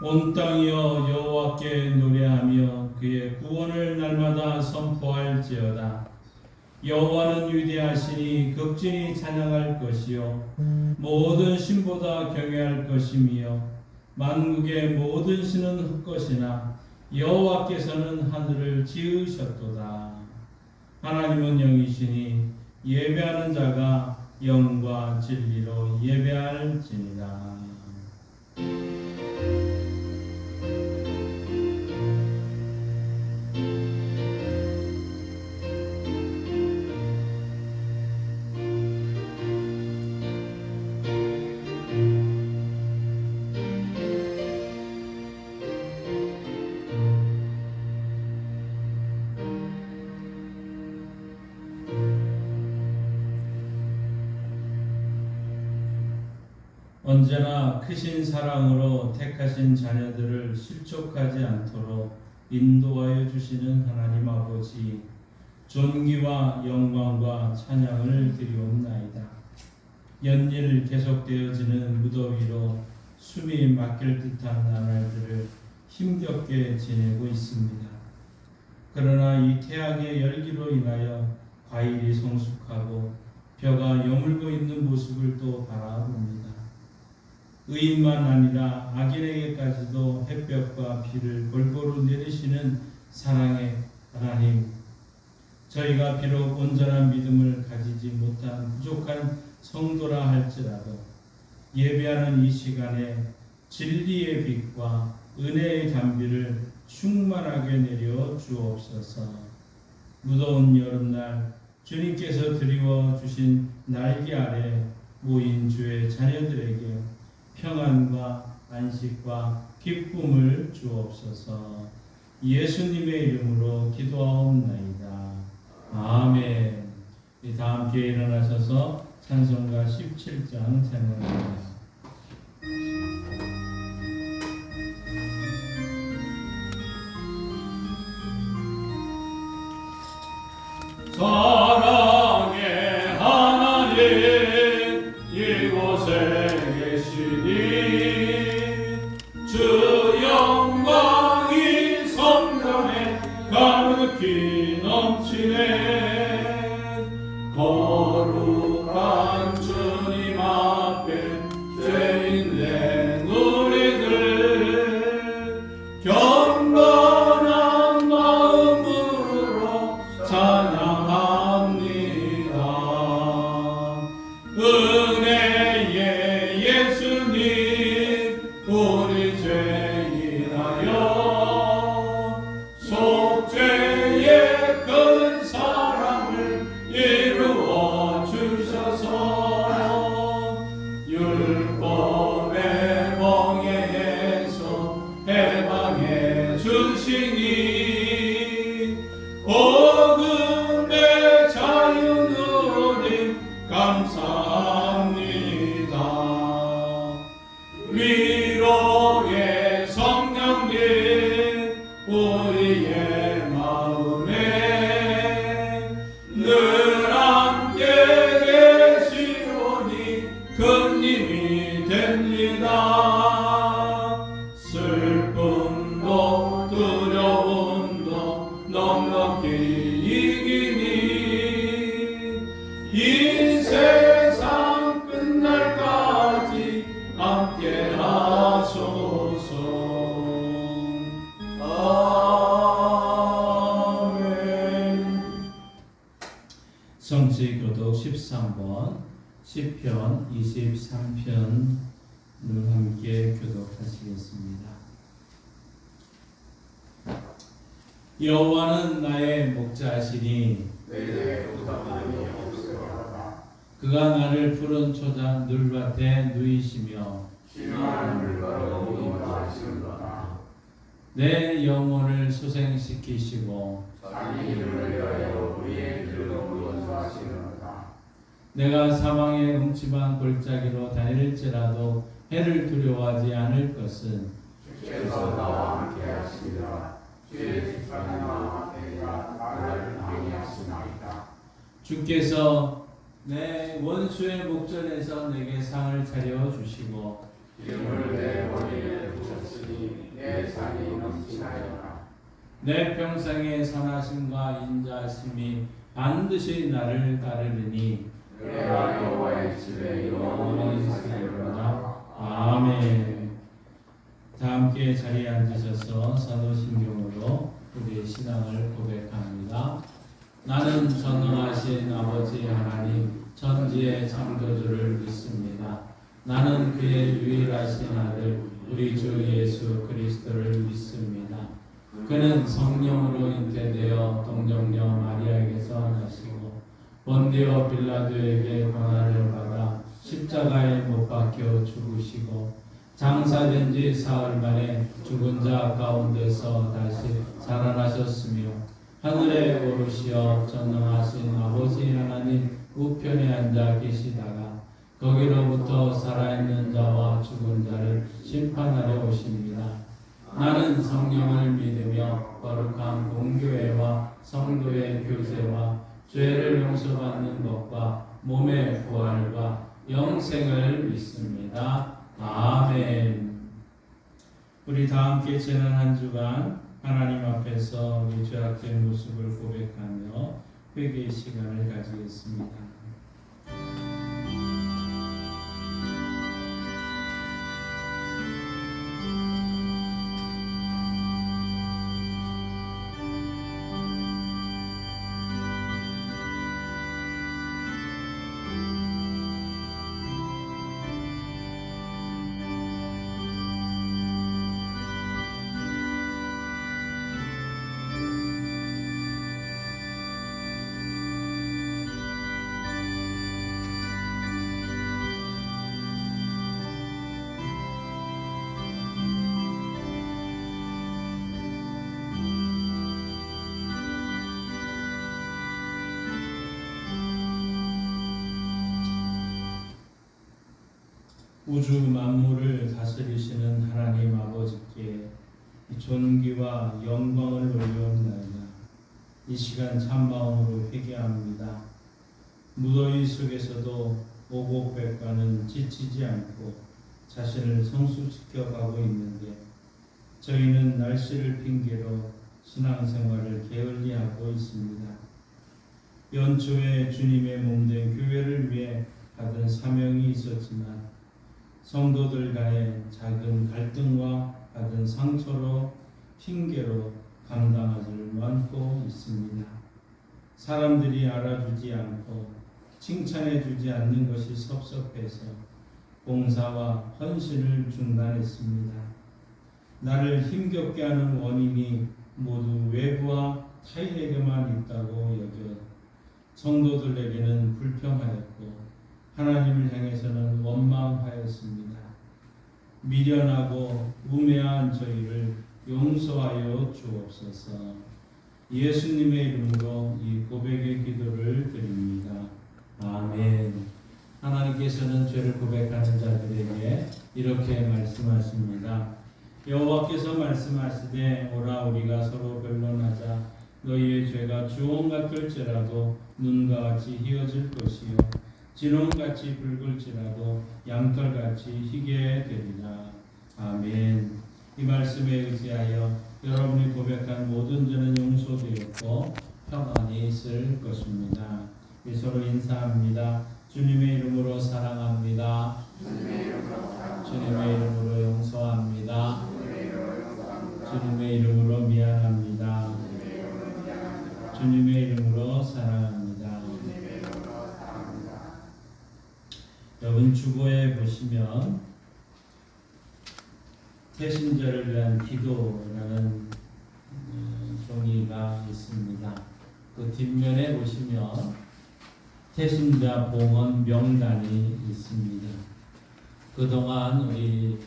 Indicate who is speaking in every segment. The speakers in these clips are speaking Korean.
Speaker 1: 온 땅이여 여호와께 노래하며 그의 구원을 날마다 선포할지어다. 여호와는 위대하시니 극진히 찬양할 것이요 모든 신보다 경외할 것이며 만국의 모든 신은 헛것이나 여호와께서는 하늘을 지으셨도다. 하나님은 영이시니 예배하는 자가 영과 진리로 예배할지니라. 언제나 크신 사랑으로 택하신 자녀들을 실족하지 않도록 인도하여 주시는 하나님 아버지, 존귀와 영광과 찬양을 드리옵나이다. 연일 계속되어지는 무더위로 숨이 막힐 듯한 나날들을 힘겹게 지내고 있습니다. 그러나 이 태양의 열기로 인하여 과일이 성숙하고 벼가 여물고 있는 모습을 또 바라봅니다. 의인만 아니라 악인에게까지도 햇볕과 비를 골고루 내리시는 사랑의 하나님, 저희가 비록 온전한 믿음을 가지지 못한 부족한 성도라 할지라도 예배하는 이 시간에 진리의 빛과 은혜의 담비를 충만하게 내려 주옵소서. 무더운 여름날 주님께서 드리워 주신 날개 아래 모인 주의 자녀들에게 평안과 안식과 기쁨을 주옵소서. 예수님의 이름으로 기도하옵나이다. 아멘. 다 함께 일어나셔서 찬송가 17장 찬양합니다. 사랑의 하나님 이곳에 주 영광이 성전에 가득히 넘치네. 거룩한 주님 앞에 죄인된 우리들 경건한 마음으로 찬양합니다. 은혜의 예수님 우리 죄인하여 속죄의 큰 사랑을 이루어 주셔서 율법의 멍에에서 해방해 주시니 복음의 자유 누림 감사합니다. 위로의 성령님 우리의 마음에 늘 함께 계시오니 큰 힘이 됩니다. 슬픔도 두려움도 넉넉히 이기니 이 세상 끝날까지 함께 하소서. 아멘. 성취교독 13번 시편 23편을 함께 교독하시겠습니다. 여호와는 나의 목자시니 그가 나를 푸른 초장 눌밭에 누이시며 내 영혼을 소생시키시고 내가 사망의 음침한 골짜기로 다닐지라도 해를 두려워하지 않을 것은
Speaker 2: 주께서 나와 함께 하시리라. 주의 지팡이 나와 함께가 나를 방해하시나이다.
Speaker 1: 주께서 내 원수의 목전에서 내게 상을 차려 주시고
Speaker 2: 기름을 내 머리에 부으셨으니 내 잔이 넘치나이다.
Speaker 1: 내 평생의 선하심과 인자하심이 반드시 나를 따르리니
Speaker 2: 내가 여호와의 집에 영원히 살리로다.
Speaker 1: 아멘. 다 함께 자리에 앉으셔서 사도신경으로 우리의 신앙을 고백합니다. 나는 전능하신 아버지 하나님 천지의 창조주를 믿습니다. 나는 그의 유일하신 아들 우리 주 예수 그리스도를 믿습니다. 그는 성령으로 잉태되어 동정녀 마리아에게서 나시고 본디오 빌라도에게 고난을 받아 십자가에 못 박혀 죽으시고 장사된 지 사흘 만에 죽은 자 가운데서 다시 살아나셨으며 하늘에 오르시어 전능하신 아버지 하나님 우편에 앉아 계시다가 거기로부터 살아있는 자와 죽은 자를 심판하려 오십니다. 나는 성령을 믿으며 거룩한 공교회와 성도의 교제와 죄를 용서받는 것과 몸의 부활과 영생을 믿습니다. 아멘. 우리 다 함께 지난 한 주간 하나님 앞에서 우리 죄악된 모습을 고백하며 회개의 시간을 가지겠습니다. 우주 만물을 다스리시는 하나님 아버지께 존귀와 영광을 올려옵나이다. 이 시간 참마음으로 회개합니다. 무더위 속에서도 오곡백과는 지치지 않고 자신을 성숙시켜 가고 있는데 저희는 날씨를 핑계로 신앙생활을 게을리하고 있습니다. 연초에 주님의 몸된 교회를 위해 받은 사명이 있었지만 성도들 간의 작은 갈등과 받은 상처로 핑계로 감당하지를 않고 있습니다. 사람들이 알아주지 않고 칭찬해주지 않는 것이 섭섭해서 봉사와 헌신을 중단했습니다. 나를 힘겹게 하는 원인이 모두 외부와 타인에게만 있다고 여겨 성도들에게는 불평하였고 하나님을 향해서는 원망하였습니다. 미련하고 우매한 저희를 용서하여 주옵소서. 예수님의 이름으로 이 고백의 기도를 드립니다. 아멘. 하나님께서는 죄를 고백하는 자들에게 이렇게 말씀하십니다. 여호와께서 말씀하시되 오라 우리가 서로 변론하자. 너희의 죄가 주홍 같을지라도 눈과 같이 희어질 것이요 진홍같이 붉을지라도 양털같이 희게 되리라. 아멘. 이 말씀에 의지하여 여러분이 고백한 모든 죄는 용서되었고 평안히 있을 것입니다. 우리 서로 인사합니다. 주님의 이름으로 사랑합니다. 주님의 이름으로 용서합니다. 주님의 이름으로 미안합니다. 주님의 이름으로 사랑합니다. 여러분 주보에 보시면 태신자를 위한 기도라는 종이가 있습니다. 그 뒷면에 보시면 태신자 봉헌 명단이 있습니다. 그동안 우리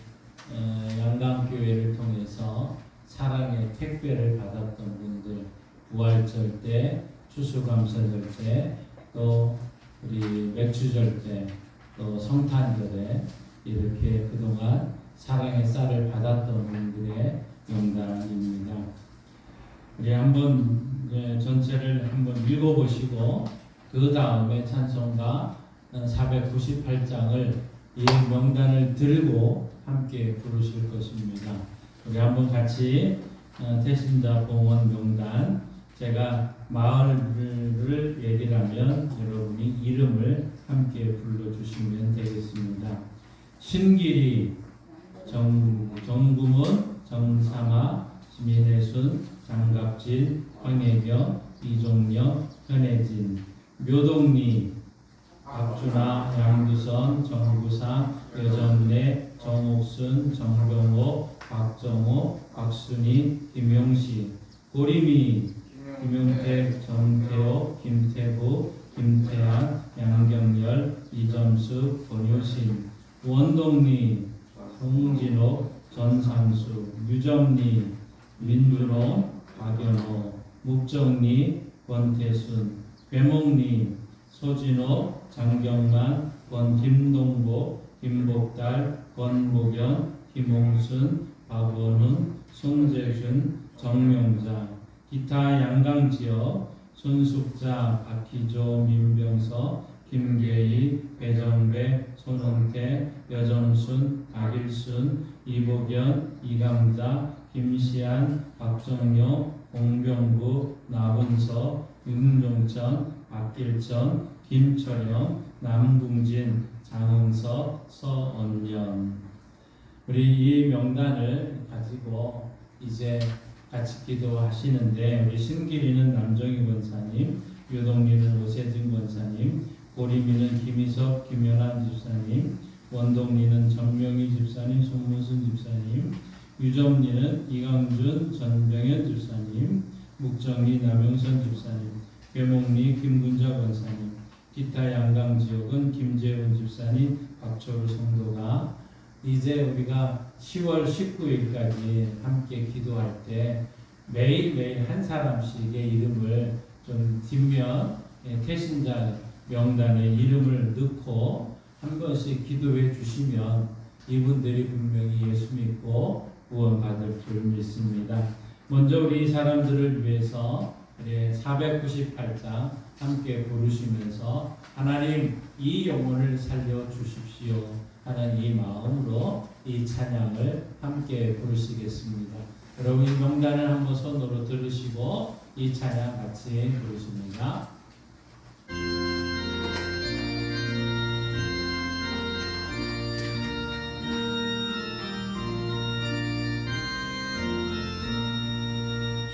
Speaker 1: 양강교회를 통해서 사랑의 택배를 받았던 분들, 부활절 때, 추수감사절 때, 또 우리 맥주절 때, 또 성탄절에 이렇게 그동안 사랑의 쌀을 받았던 분들의 명단입니다. 우리 한번 전체를 한번 읽어보시고 그 다음에 찬송가 498장을 이 명단을 들고 함께 부르실 것입니다. 우리 한번 같이 태신자 봉헌 명단, 제가 마을을 얘기를 하면 여러분이 이름을 함께 불러주시면 되겠습니다. 신길이, 정구문, 정삼아, 민혜순, 장갑진, 황혜경, 이종영, 현혜진, 묘동리, 박준아, 양두선, 정구상, 여정래, 정옥순, 정병호, 박정호, 박순희, 김용식, 고리미, 김용택, 정태호, 김태부, 김태한, 양경열, 이점수, 권효신, 원동리, 송진호, 전상수, 유정리, 민준호, 박연호, 묵정리, 권태순, 괴목리, 소진호, 장경만, 권김동보, 김복달, 권목연, 김홍순, 박원훈, 송재준, 정명자, 기타 양강지역, 손숙자, 박희조, 민병서, 김계희, 배정배, 손원태, 여정순, 박일순, 이복연, 이강자, 김시안, 박정효, 공병구, 나분서, 윤종천, 박길천, 김철영, 남궁진, 장흥석, 서언년. 우리 이 명단을 가지고 이제 같이 기도하시는데, 우리 신길이는 남정희 권사님, 유동리는 오세진 권사님, 고리미는 김희석, 김연한 집사님, 원동리는 정명희 집사님, 손문순 집사님, 유점리는 이강준, 전병현 집사님, 묵정리 남영선 집사님, 괴목리 김군자 권사님, 기타 양강지역은 김재훈 집사님, 박초루 성도가 이제 우리가 10월 19일까지 함께 기도할 때 매일매일 한 사람씩의 이름을 좀 뒷면 태신자 명단에 이름을 넣고 한 번씩 기도해 주시면 이분들이 분명히 예수 믿고 구원받을 줄 믿습니다. 먼저 우리 이 사람들을 위해서 498장 함께 부르시면서 하나님 이 영혼을 살려주십시오 하는 이 마음으로 이 찬양을 함께 부르시겠습니다. 여러분 이 명단을 한번 손으로 들으시고 이 찬양 같이 부르십니다.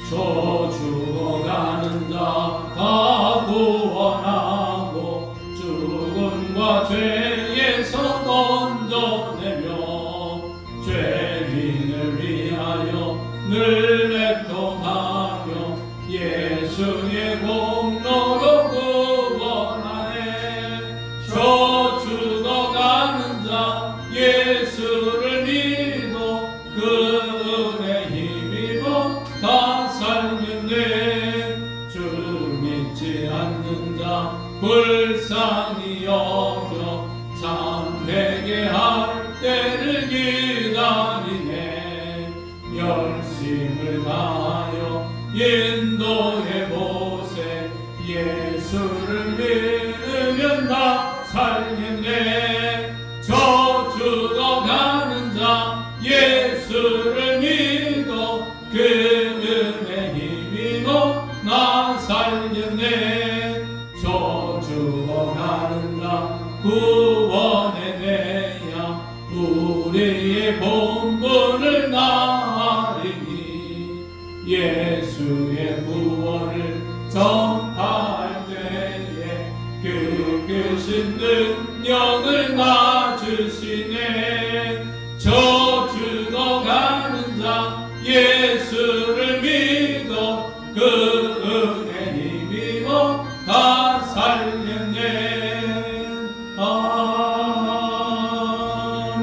Speaker 1: 저 죽어가는 자 다 구원하고 죽음과 죄에서 건져내며 죄인을 위하여 늘 애통하며 예수의 공로로 구원하네. 저 죽어가는 자 예수를 믿어 그 은혜 힘입어 다 살겠네. 주 믿지 않는 자 불쌍히 여겨 참 회개할 때를 기다리네. 열심을 다하여 인도해보세. 예수를 믿으면 다 살겠네. 저 죽어가는 자 예수를 믿어 그 은혜 힘입어 나 살겠네. 저 죽어가는 자 구원해내야 우리의 본분을 나으리니. 예수의 구원을 전할 때에 그 크신 능력을 나 주시네. 저 죽어가는 자 예수를 믿어 그 은혜 힘입어 다 살겠네.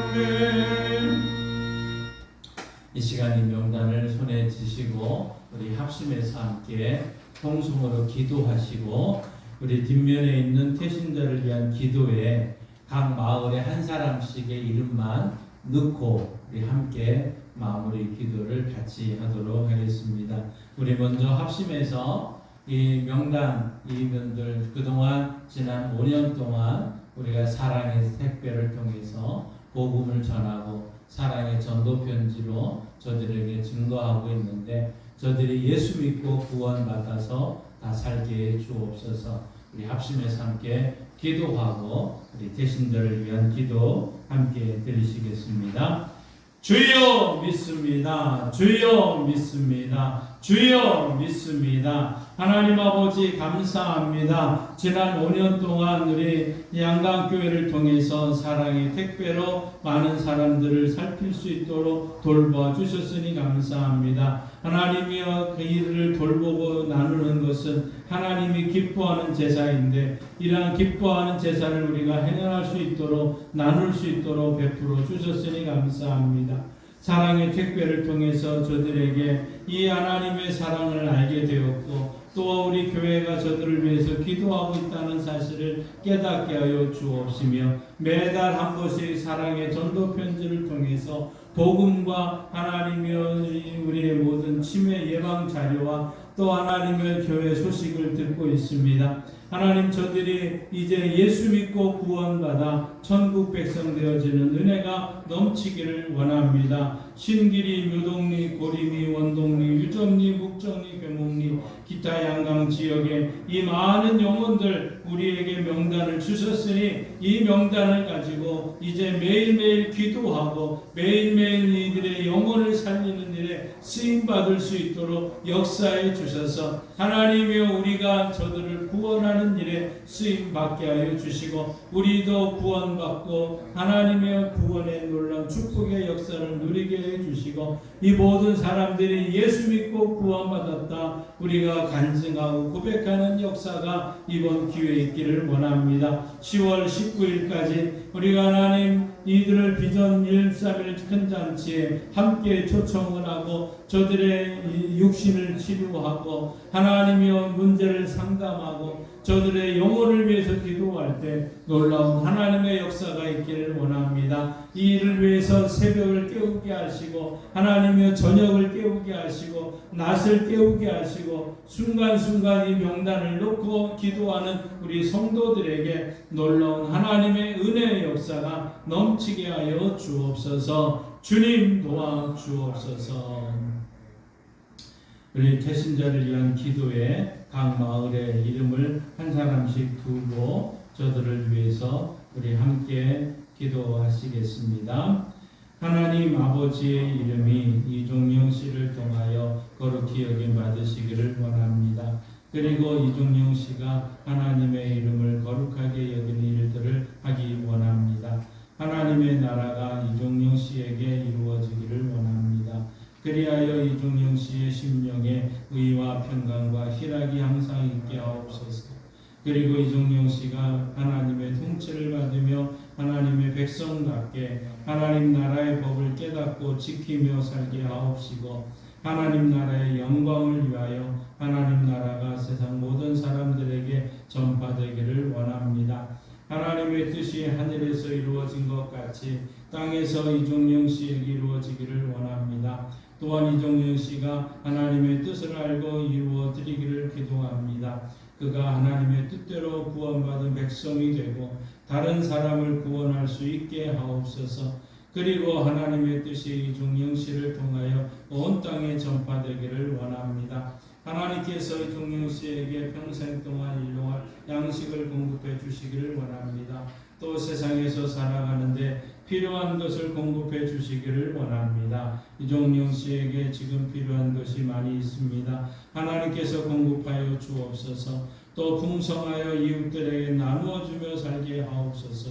Speaker 1: 아멘. 이 시간 이 명단을 손에 쥐시고 우리 합심해서 함께 통성으로 기도하시고 우리 뒷면에 있는 태신자를 위한 기도에 각 마을에 한 사람씩의 이름만 넣고 우리 함께 마무리 기도를 같이 하도록 하겠습니다. 우리 먼저 합심해서 이 명단 이분들 그동안 지난 5년 동안 우리가 사랑의 택배를 통해서 복음을 전하고 사랑의 전도 편지로 저들에게 증거하고 있는데 저들이 예수 믿고 구원받아서 다 살게 해 주옵소서. 우리 합심해서 함께 기도하고 우리 대신들을 위한 기도 함께 드리시겠습니다. 주여 믿습니다. 주여 믿습니다. 주여 믿습니다. 하나님 아버지 감사합니다. 지난 5년 동안 우리 양강교회를 통해서 사랑의 택배로 많은 사람들을 살필 수 있도록 돌봐주셨으니 감사합니다. 하나님이여 그 일을 돌보고 나누는 것은 하나님이 기뻐하는 제사인데 이러한 기뻐하는 제사를 우리가 행할 수 있도록 나눌 수 있도록 베풀어 주셨으니 감사합니다. 사랑의 택배를 통해서 저들에게 이 하나님의 사랑을 알게 되었고 또 우리 교회가 저들을 위해서 기도하고 있다는 사실을 깨닫게 하여 주옵시며 매달 한 번씩 사랑의 전도 편지를 통해서 복음과 하나님이여 우리의 모든 치매 예방 자료와 또 하나님의 교회 소식을 듣고 있습니다. 하나님 저들이 이제 예수 믿고 구원받아 천국 백성 되어지는 은혜가 넘치기를 원합니다. 신길이, 묘동리, 고림이, 원동리, 유정리, 묵정리, 괴목리, 기타 양강 지역에 이 많은 영혼들 우리에게 명단을 주셨으니 이 명단을 가지고 이제 매일매일 기도하고 매일매일 이들의 영혼을 살리는 일에 쓰임받을 수 있도록 역사해 주셔서 하나님이여 우리가 저들을 구원하는 일에 쓰임받게 하여 주시고 우리도 구원받고 하나님의 구원의 놀라운 축복의 역사를 누리게 해 주시고 이 모든 사람들이 예수 믿고 구원받았다 우리가 간증하고 고백하는 역사가 이번 기회에 있기를 원합니다. 10월 19일까지 우리가 하나님 이들을 비전 131 큰 잔치에 함께 초청을 하고 저들의 육신을 치료하고 하나님이여 문제를 상담하고 저들의 영혼을 위해서 기도할 때 놀라운 하나님의 역사가 있기를 원합니다. 이 일을 위해서 새벽을 깨우게 하시고 하나님이여 저녁을 깨우게 하시고 낮을 깨우게 하시고 순간순간 이 명단을 놓고 기도하는 우리 성도들에게 놀라운 하나님의 은혜의 역사가 넘치게 하여 주옵소서. 주님 도와 주옵소서. 우리 태신자를 위한 기도에 각 마을의 이름을 한 사람씩 두고 저들을 위해서 우리 함께 기도하시겠습니다. 하나님 아버지의 이름이 이종영 씨를 통하여 거룩히 여김 받으시기를 원합니다. 그리고 이종영 씨가 하나님의 이름을 거룩하게 여기는 일들을 하기 원합니다. 하나님의 나라가 이종영 씨에게 이루어지기를 원합니다. 그리하여 이종영 씨의 심령에 의와 평강과 희락이 항상 있게 하옵소서. 그리고 이종영 씨가 하나님의 통치를 받으며 하나님의 백성답게 하나님 나라의 법을 깨닫고 지키며 살게 하옵시고 하나님 나라의 영광을 위하여 하나님 나라가 세상 모든 사람들에게 전파되기를 원합니다. 하나님의 뜻이 하늘에서 이루어진 것 같이 땅에서 이종영 씨에게 이루어지기를 원합니다. 또한 이종영 씨가 하나님의 뜻을 알고 이루어 드리기를 기도합니다. 그가 하나님의 뜻대로 구원받은 백성이 되고 다른 사람을 구원할 수 있게 하옵소서. 그리고 하나님의 뜻이 이종영 씨를 통하여 온 땅에 전파되기를 원합니다. 하나님께서 이종영 씨에게 평생 동안 일용할 양식을 공급해 주시기를 원합니다. 또 세상에서 살아가는데 필요한 것을 공급해 주시기를 원합니다. 이종영 씨에게 지금 필요한 것이 많이 있습니다. 하나님께서 공급하여 주옵소서. 또 풍성하여 이웃들에게 나누어 주며 살게 하옵소서.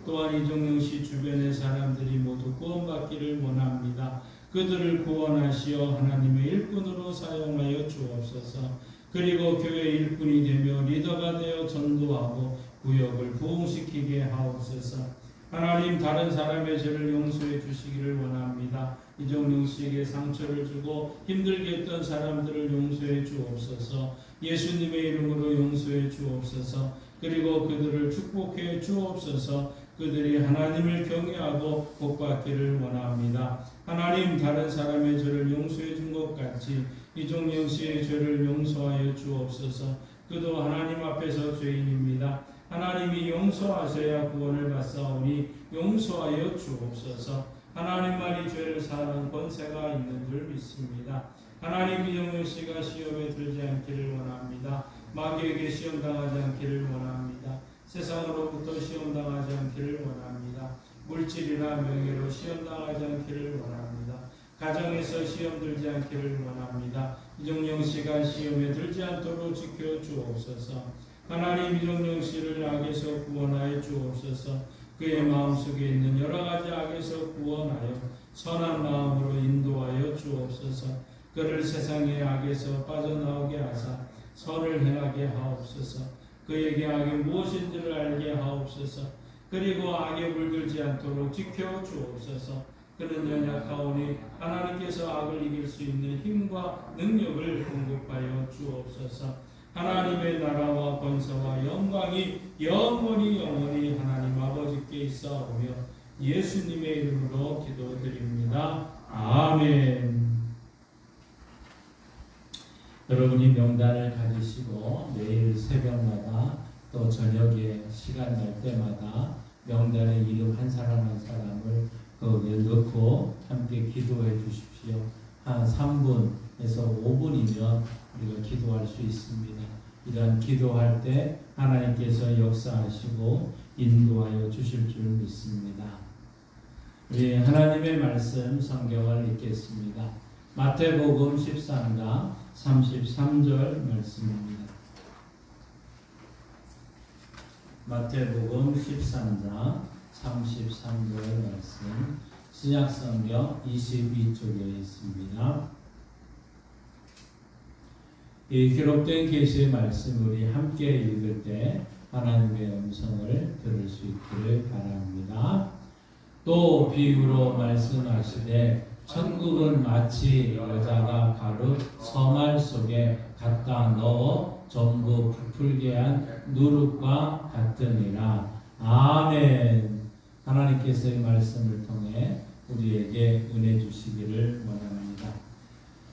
Speaker 1: 또한 이종영 씨 주변의 사람들이 모두 구원받기를 원합니다. 그들을 구원하시어 하나님의 일꾼으로 사용하여 주옵소서. 그리고 교회 일꾼이 되며 리더가 되어 전도하고 구역을 부흥시키게 하옵소서. 하나님 다른 사람의 죄를 용서해 주시기를 원합니다. 이종영 씨에게 상처를 주고 힘들게 했던 사람들을 용서해 주옵소서. 예수님의 이름으로 용서해 주옵소서. 그리고 그들을 축복해 주옵소서. 그들이 하나님을 경외하고 복받기를 원합니다. 하나님 다른 사람의 죄를 용서해 준 것 같이 이종영 씨의 죄를 용서하여 주옵소서. 그도 하나님 앞에서 죄인입니다. 하나님이 용서하셔야 구원을 받사오니 용서하여 주옵소서. 하나님만이 죄를 사하는 권세가 있는 줄 믿습니다. 하나님 이정현 씨가 시험에 들지 않기를 원합니다. 마귀에게 시험당하지 않기를 원합니다. 세상으로부터 시험당하지 않기를 원합니다. 물질이나 명예로 시험당하지 않기를 원합니다. 가정에서 시험 들지 않기를 원합니다. 이정영 씨가 시험에 들지 않도록 지켜 주옵소서. 하나님 이정영 씨를 악에서 구원하여 주옵소서. 그의 마음속에 있는 여러 가지 악에서 구원하여 선한 마음으로 인도하여 주옵소서. 그를 세상의 악에서 빠져나오게 하사 선을 행하게 하옵소서. 그에게 악이 무엇인지를 알게 하옵소서. 그리고 악에 물들지 않도록 지켜 주옵소서. 그는 연약하오니 하나님께서 악을 이길 수 있는 힘과 능력을 공급하여 주옵소서. 하나님의 나라와 권세와 영광이 영원히 하나님 아버지께 있사오며 예수님의 이름으로 기도드립니다. 아멘. 여러분이 명단을 가지시고 매일 새벽마다 또 저녁에 시간 날 때마다 명단에 이름 한 사람 한 사람을 거기에 넣고 함께 기도해 주십시오. 한 3분에서 5분이면 우리가 기도할 수 있습니다. 이러한 기도할 때 하나님께서 역사하시고 인도하여 주실 줄 믿습니다. 우리 하나님의 말씀 성경을 읽겠습니다. 마태복음 13장 33절 말씀입니다. 마태복음 13장 33절 말씀, 신약성경 22쪽에 있습니다. 이 기록된 계시의 말씀 우리 함께 읽을 때 하나님의 음성을 들을 수 있기를 바랍니다. 또 비유로 말씀하시되 천국은 마치 여자가 가루 서말 속에 갖다 넣어 전부 부풀게 한 누룩과 같으니라. 아멘. 하나님께서 이 말씀을 통해 우리에게 은혜 주시기를 원합니다.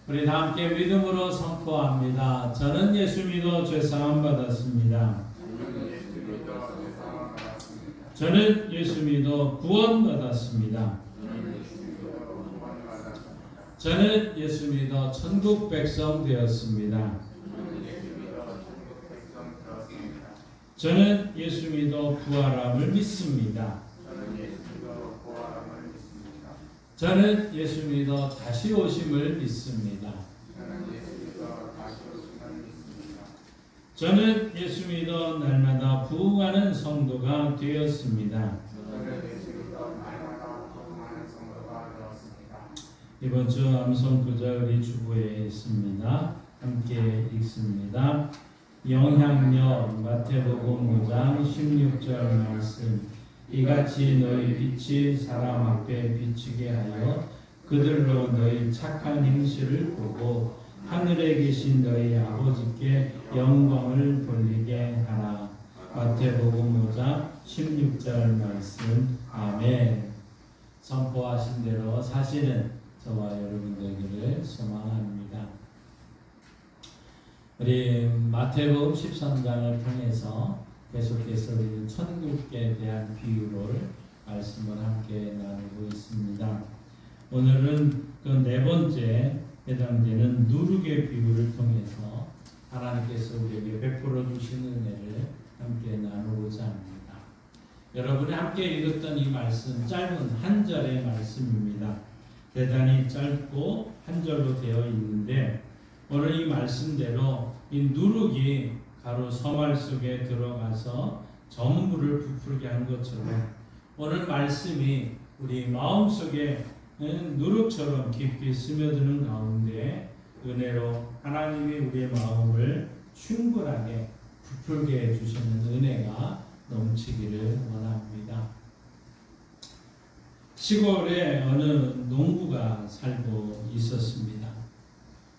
Speaker 1: 우리 다 함께 믿음으로 선포합니다. 저는 예수 믿어 죄사함 받았습니다. 저는 예수 믿어 구원 받았습니다. 저는 예수 믿어 천국 백성 되었습니다. 저는 예수 믿어 부활함을 믿습니다. 저는 예수 믿어 다시 오심을 믿습니다. 저는 예수 믿어 날마다 부흥하는 성도가 되었습니다. 이번 주 암송 구절 우리 주보에 있습니다. 함께 읽습니다. 영향력 마태복음 5장 16절 말씀. 이같이 너희 빛이 사람 앞에 비추게 하여 그들로 너희 착한 행실을 보고 하늘에 계신 너희 아버지께 영광을 돌리게 하라. 마태복음 5장 16절 말씀. 아멘. 선포하신 대로 사시는 저와 여러분 되기를 소망합니다. 우리 마태복음 13장을 통해서 계속해서 우리는 천국에 대한 비유를 말씀을 함께 나누고 있습니다. 오늘은 그 네 번째 해당되는 누룩의 비유를 통해서 하나님께서 우리에게 베풀어 주시는 은혜를 함께 나누고자 합니다. 여러분이 함께 읽었던 이 말씀 짧은 한 절의 말씀입니다. 대단히 짧고 한 절로 되어 있는데 오늘 이 말씀대로 이 누룩이 가루 서말 속에 들어가서 전부를 부풀게 한 것처럼 오늘 말씀이 우리 마음속에 누룩처럼 깊이 스며드는 가운데 은혜로 하나님이 우리의 마음을 충분하게 부풀게 해주시는 은혜가 넘치기를 원합니다. 시골에 어느 농부가 살고 있었습니다.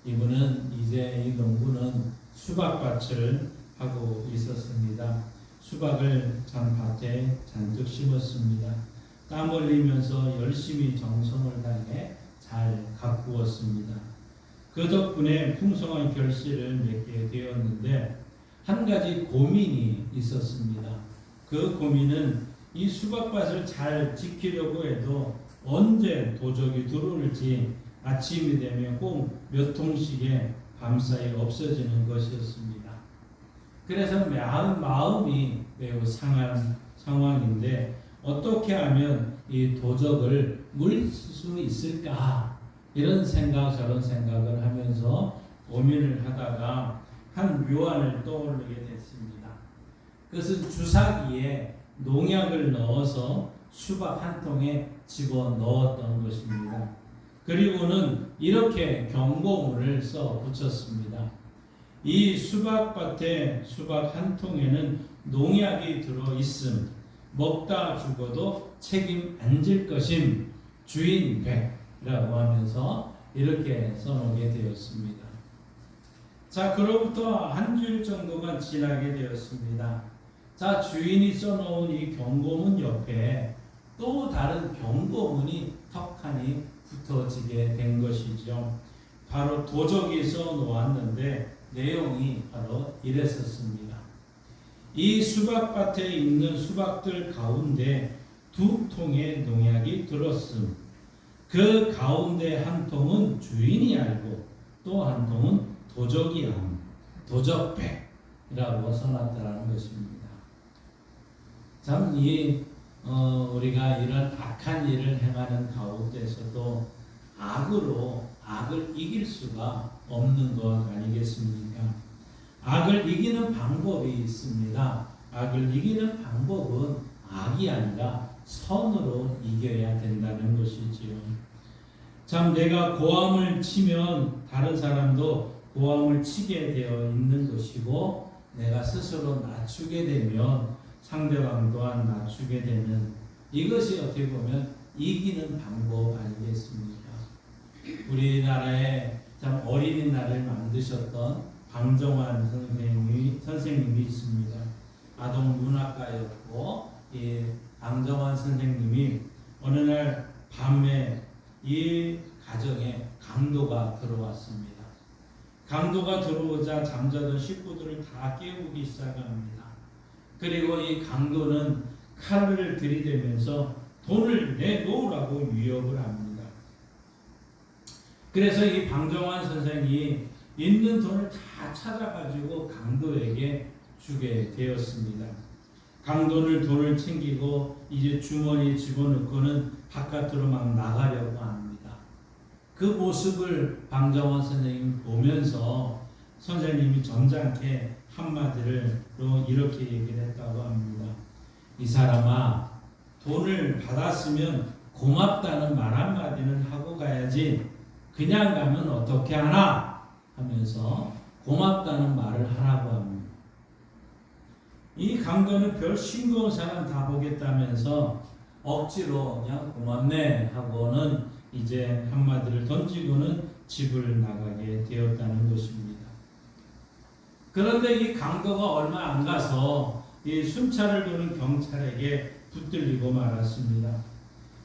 Speaker 1: 이분은 이제 이 농부는 수박밭을 하고 있었습니다. 수박을 밭에 잔뜩 심었습니다. 땀 흘리면서 열심히 정성을 다해 잘 가꾸었습니다. 그 덕분에 풍성한 결실을 맺게 되었는데 한 가지 고민이 있었습니다. 그 고민은 이 수박밭을 잘 지키려고 해도 언제 도적이 들어올지 아침이 되면 꼭 몇 통씩에 밤사이 없어지는 것이었습니다. 그래서 마음이 매우 상한 상황인데 어떻게 하면 이 도적을 물릴 수 있을까 이런 생각 저런 생각을 하면서 고민을 하다가 한 묘안을 떠올리게 됐습니다. 그것은 주사기에 농약을 넣어서 수박 한 통에 집어 넣었던 것입니다. 그리고는 이렇게 경고문을 써 붙였습니다. 이 수박밭에 수박 한 통에는 농약이 들어 있음 먹다 죽어도 책임 안 질 것임 주인 백이라고 하면서 이렇게 써놓게 되었습니다. 자, 그로부터 한 주일 정도가 지나게 되었습니다. 자, 주인이 써놓은 이 경고문 옆에 또 다른 경고문이 턱하니 붙어지게 된 것이죠. 바로 도적이 써놓았는데 내용이 바로 이랬었습니다. 이 수박밭에 있는 수박들 가운데 2통의 농약이 들었음. 그 가운데 한 통은 주인이 알고 또 한 통은 도적이 암. 도적백이라고 써놨다는 것입니다. 참 우리가 이런 악한 일을 행하는 가운데서도 악을 이길 수가 없는 것 아니겠습니까? 악을 이기는 방법이 있습니다. 악을 이기는 방법은 악이 아니라 선으로 이겨야 된다는 것이지요. 참 내가 고함을 치면 다른 사람도 고함을 치게 되어 있는 것이고 내가 스스로 낮추게 되면 상대방 또한 낮추게 되는 이것이 어떻게 보면 이기는 방법 아니겠습니까? 우리나라에 참 어린이날을 만드셨던 방정환 선생님이 있습니다. 아동문학가였고 이 방정환 선생님이 어느 날 밤에 이 가정에 강도가 들어왔습니다. 강도가 들어오자 잠자던 식구들을 다 깨우기 시작합니다. 그리고 이 강도는 칼을 들이대면서 돈을 내놓으라고 위협을 합니다. 그래서 이 방정환 선생이 있는 돈을 다 찾아가지고 강도에게 주게 되었습니다. 강도는 돈을 챙기고 이제 주머니에 집어넣고는 바깥으로 막 나가려고 합니다. 그 모습을 방정환 선생님이 보면서 선생님이 점잖게 한마디로 이렇게 얘기를 했다고 합니다. 이 사람아, 돈을 받았으면 고맙다는 말 한마디는 하고 가야지 그냥 가면 어떻게 하나 하면서 고맙다는 말을 하라고 합니다. 이 강도는 별 싱거운 사람 다 보겠다면서 억지로 그냥 고맙네 하고는 이제 한마디를 던지고는 집을 나가게 되었다는 것입니다. 그런데 이 강도가 얼마 안 가서 이 순찰을 도는 경찰에게 붙들리고 말았습니다.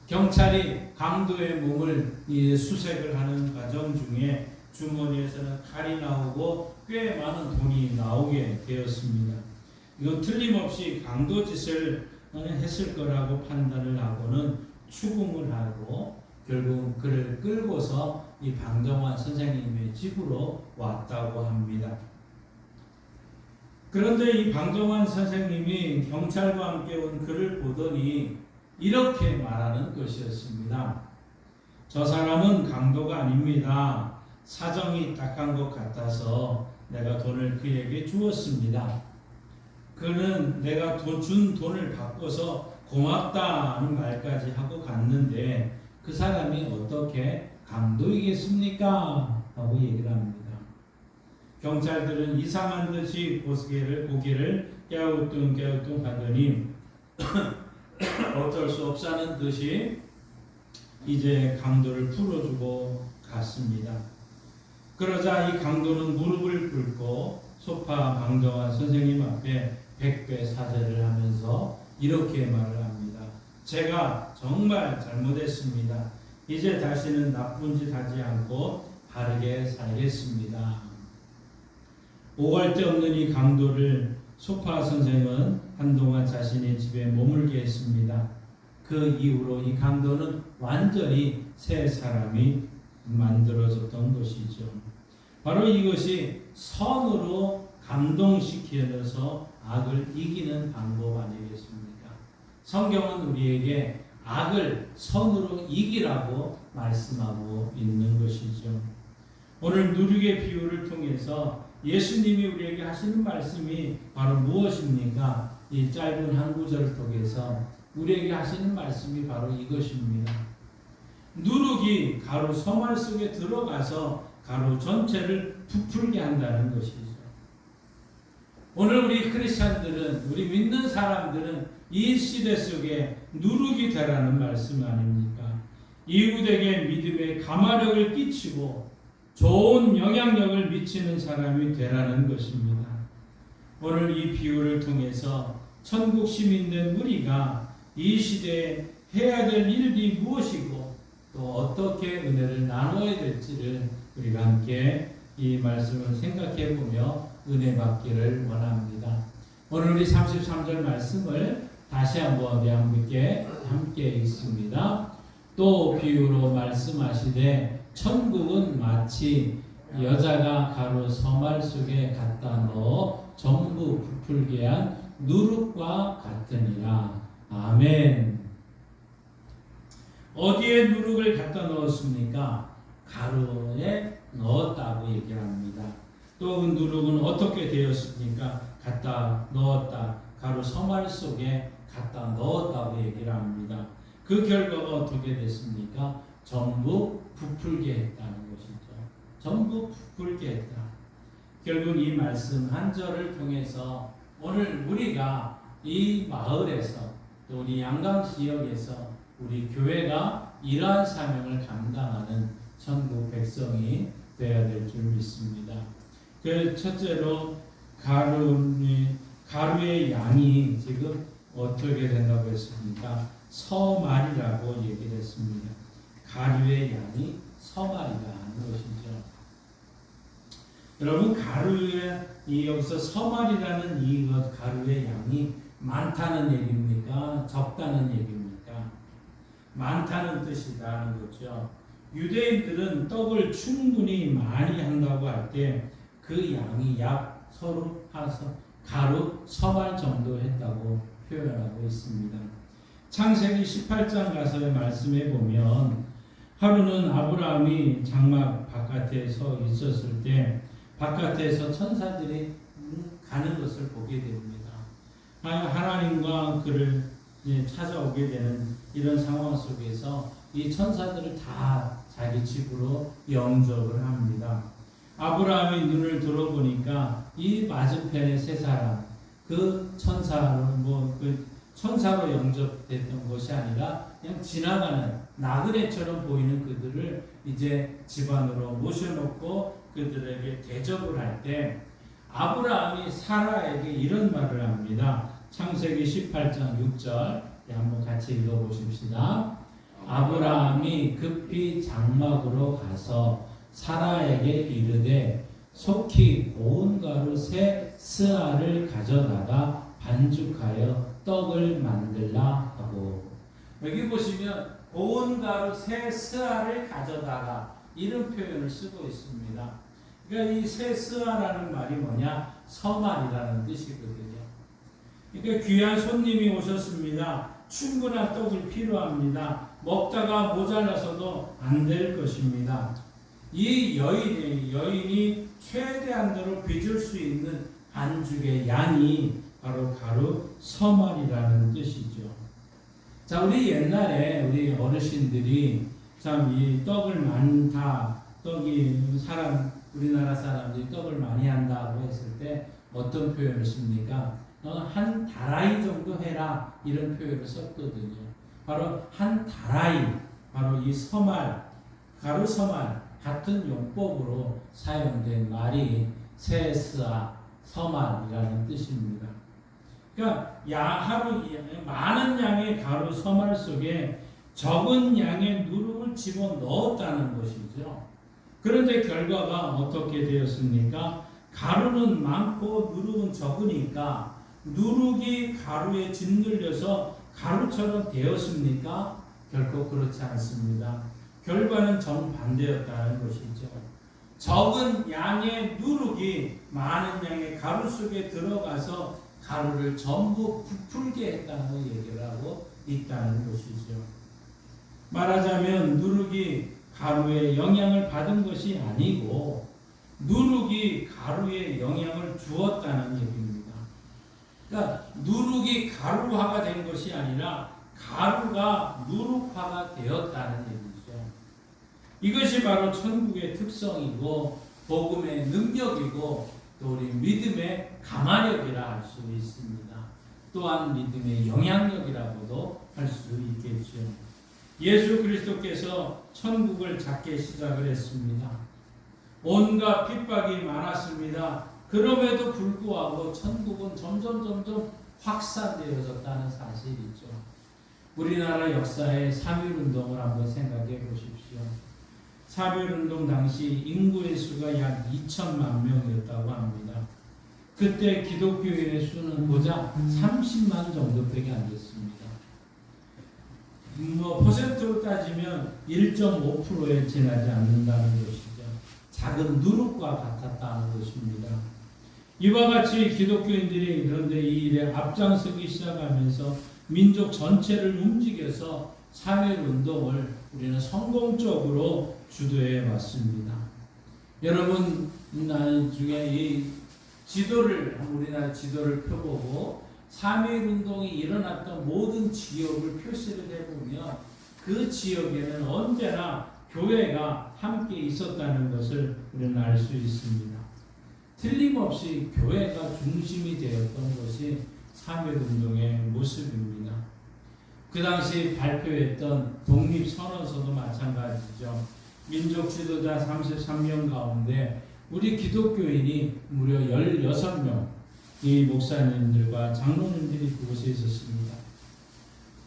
Speaker 1: 경찰이 강도의 몸을 수색을 하는 과정 중에 주머니에서는 칼이 나오고 꽤 많은 돈이 나오게 되었습니다. 이건 틀림없이 강도 짓을 했을 거라고 판단을 하고는 추궁을 하고 결국 그를 끌고서 이 방정환 선생님의 집으로 왔다고 합니다. 그런데 이 방정환 선생님이 경찰과 함께 온 그를 보더니 이렇게 말하는 것이었습니다. 저 사람은 강도가 아닙니다. 사정이 딱한 것 같아서 내가 돈을 그에게 주었습니다. 그는 내가 준 돈을 바꿔서 고맙다는 말까지 하고 갔는데 그 사람이 어떻게 강도이겠습니까? 하고 얘기를 합니다. 경찰들은 이상한 듯이 고개를 깨우뚱 하더니 어쩔 수 없다는 듯이 이제 강도를 풀어주고 갔습니다. 그러자 이 강도는 무릎을 꿇고 소파 방정환 선생님 앞에 백배 사죄를 하면서 이렇게 말을 합니다. 제가 정말 잘못했습니다. 이제 다시는 나쁜 짓 하지 않고 바르게 살겠습니다. 오갈 데 없는 이 강도를 소파 선생은 한동안 자신의 집에 머물게 했습니다. 그 이후로 이 강도는 완전히 새 사람이 만들어졌던 것이죠. 바로 이것이 선으로 감동시켜서 악을 이기는 방법 아니겠습니까? 성경은 우리에게 악을 선으로 이기라고 말씀하고 있는 것이죠. 오늘 누룩의 비유를 통해서 예수님이 우리에게 하시는 말씀이 바로 무엇입니까? 이 짧은 한 구절을 통해서 우리에게 하시는 말씀이 바로 이것입니다. 누룩이 가루 서말 속에 들어가서 가루 전체를 부풀게 한다는 것이죠. 오늘 우리 크리스찬들은, 우리 믿는 사람들은 이 시대 속에 누룩이 되라는 말씀 아닙니까? 이웃에게 믿음의 가마력을 끼치고 좋은 영향력을 미치는 사람이 되라는 것입니다. 오늘 이 비유를 통해서 천국 시민된 우리가 이 시대에 해야 될 일이 무엇이고 또 어떻게 은혜를 나눠야 될지를 우리가 함께 이 말씀을 생각해 보며 은혜 받기를 원합니다. 오늘 우리 33절 말씀을 다시 한번 우리 함께 읽습니다. 또 비유로 말씀하시되 천국은 마치 여자가 가루 서말 속에 갖다 넣어 전부 부풀게 한 누룩과 같으니라. 아멘. 어디에 누룩을 갖다 넣었습니까? 가루에 넣었다고 얘기를 합니다. 또 그 누룩은 어떻게 되었습니까? 갖다 넣었다. 가루 서말 속에 갖다 넣었다고 얘기를 합니다. 그 결과가 어떻게 됐습니까? 전부 부풀게 했다는 것이죠. 전부 부풀게 했다. 결국 이 말씀 한 절을 통해서 오늘 우리가 이 마을에서 또 우리 양강 지역에서 우리 교회가 이러한 사명을 감당하는 천국 백성이 되어야 될 줄 믿습니다. 그 첫째로 가루의 양이 지금 어떻게 된다고 했습니까? 서말이라고 얘기를 했습니다. 가루의 양이 서말이라는 것이죠. 여러분, 여기서 서말이라는 이 가루의 양이 많다는 얘기입니까? 적다는 얘기입니까? 많다는 뜻이라는 거죠. 유대인들은 떡을 충분히 많이 한다고 할 때 그 양이 약 서로 가루 서말 정도 했다고 표현하고 있습니다. 창세기 18장 가서의 말씀에 보면 하루는 아브라함이 장막 바깥에 서 있었을 때 바깥에서 천사들이 가는 것을 보게 됩니다. 하나님과 그를 찾아오게 되는 이런 상황 속에서 이 천사들을 다 자기 집으로 영접을 합니다. 아브라함이 눈을 들어보니까 이 맞은편의 세 사람, 그 천사로 영접됐던 것이 아니라 그냥 지나가는 나그네처럼 보이는 그들을 이제 집안으로 모셔놓고 그들에게 대접을 할 때 아브라함이 사라에게 이런 말을 합니다. 창세기 18장 6절 한번 같이 읽어보십시다. 아브라함이 급히 장막으로 가서 사라에게 이르되 속히 고운 가루 새 스아를 가져다가 반죽하여 떡을 만들라 하고, 여기 보시면 고운 가루 새 스아를 가져다가 이런 표현을 쓰고 있습니다. 그러니까 이 새 스아라는 말이 뭐냐? 서말이라는 뜻이거든요. 그러니까 귀한 손님이 오셨습니다. 충분한 떡을 필요합니다. 먹다가 모자라서도 안 될 것입니다. 이 여인이 최대한으로 빚을 수 있는 반죽의 양이 바로 가루 서말이라는 뜻이죠. 자, 우리 옛날에 우리 어르신들이 참 이 떡을 우리나라 사람들이 떡을 많이 한다고 했을 때 어떤 표현을 씁니까? 한 다라이 정도 해라, 이런 표현을 썼거든요. 바로 한 다라이, 바로 이 서말, 가루 서말 같은 용법으로 사용된 말이 세스아 서말이라는 뜻입니다. 그러니까 많은 양의 가루 서말 속에 적은 양의 누룩을 집어넣었다는 것이죠. 그런데 결과가 어떻게 되었습니까? 가루는 많고 누룩은 적으니까 누룩이 가루에 짓눌려서 가루처럼 되었습니까? 결코 그렇지 않습니다. 결과는 정반대였다는 것이죠. 적은 양의 누룩이 많은 양의 가루 속에 들어가서 가루를 전부 부풀게 했다고 얘기를 하고 있다는 것이죠. 말하자면 누룩이 가루에 영향을 받은 것이 아니고 누룩이 가루에 영향을 주었다는 얘기입니다. 그러니까 누룩이 가루화가 된 것이 아니라 가루가 누룩화가 되었다는 얘기죠. 이것이 바로 천국의 특성이고 복음의 능력이고 또 우리 믿음의 감화력이라 할 수 있습니다. 또한 믿음의 영향력이라고도 할 수 있겠죠. 예수 그리스도께서 천국을 찾기 시작을 했습니다. 온갖 핍박이 많았습니다. 그럼에도 불구하고 천국은 점점 확산되어졌다는 사실이죠. 우리나라 역사의 3.1운동을 한번 생각해 보십시오. 3.1운동 당시 인구의 수가 약 2천만 명이었다고 합니다. 그때 기독교인의 수는 고작 30만 정도밖에 안 됐습니다. 퍼센트로 따지면 1.5%에 지나지 않는다는 것이죠. 작은 누룩과 같았다는 것입니다. 이와 같이 기독교인들이 그런데 이 일에 앞장서기 시작하면서 민족 전체를 움직여서 3.1운동을 우리는 성공적으로 주도해 왔습니다. 여러분 중에 이 우리나라 지도를 펴보고 3.1운동이 일어났던 모든 지역을 표시를 해보면 그 지역에는 언제나 교회가 함께 있었다는 것을 우리는 알 수 있습니다. 틀림없이 교회가 중심이 되었던 것이 3.1운동의 모습입니다. 그 당시 발표했던 독립선언서도 마찬가지죠. 민족 지도자 33명 가운데 우리 기독교인이 무려 16명 이 목사님들과 장로님들이 그곳에 있었습니다.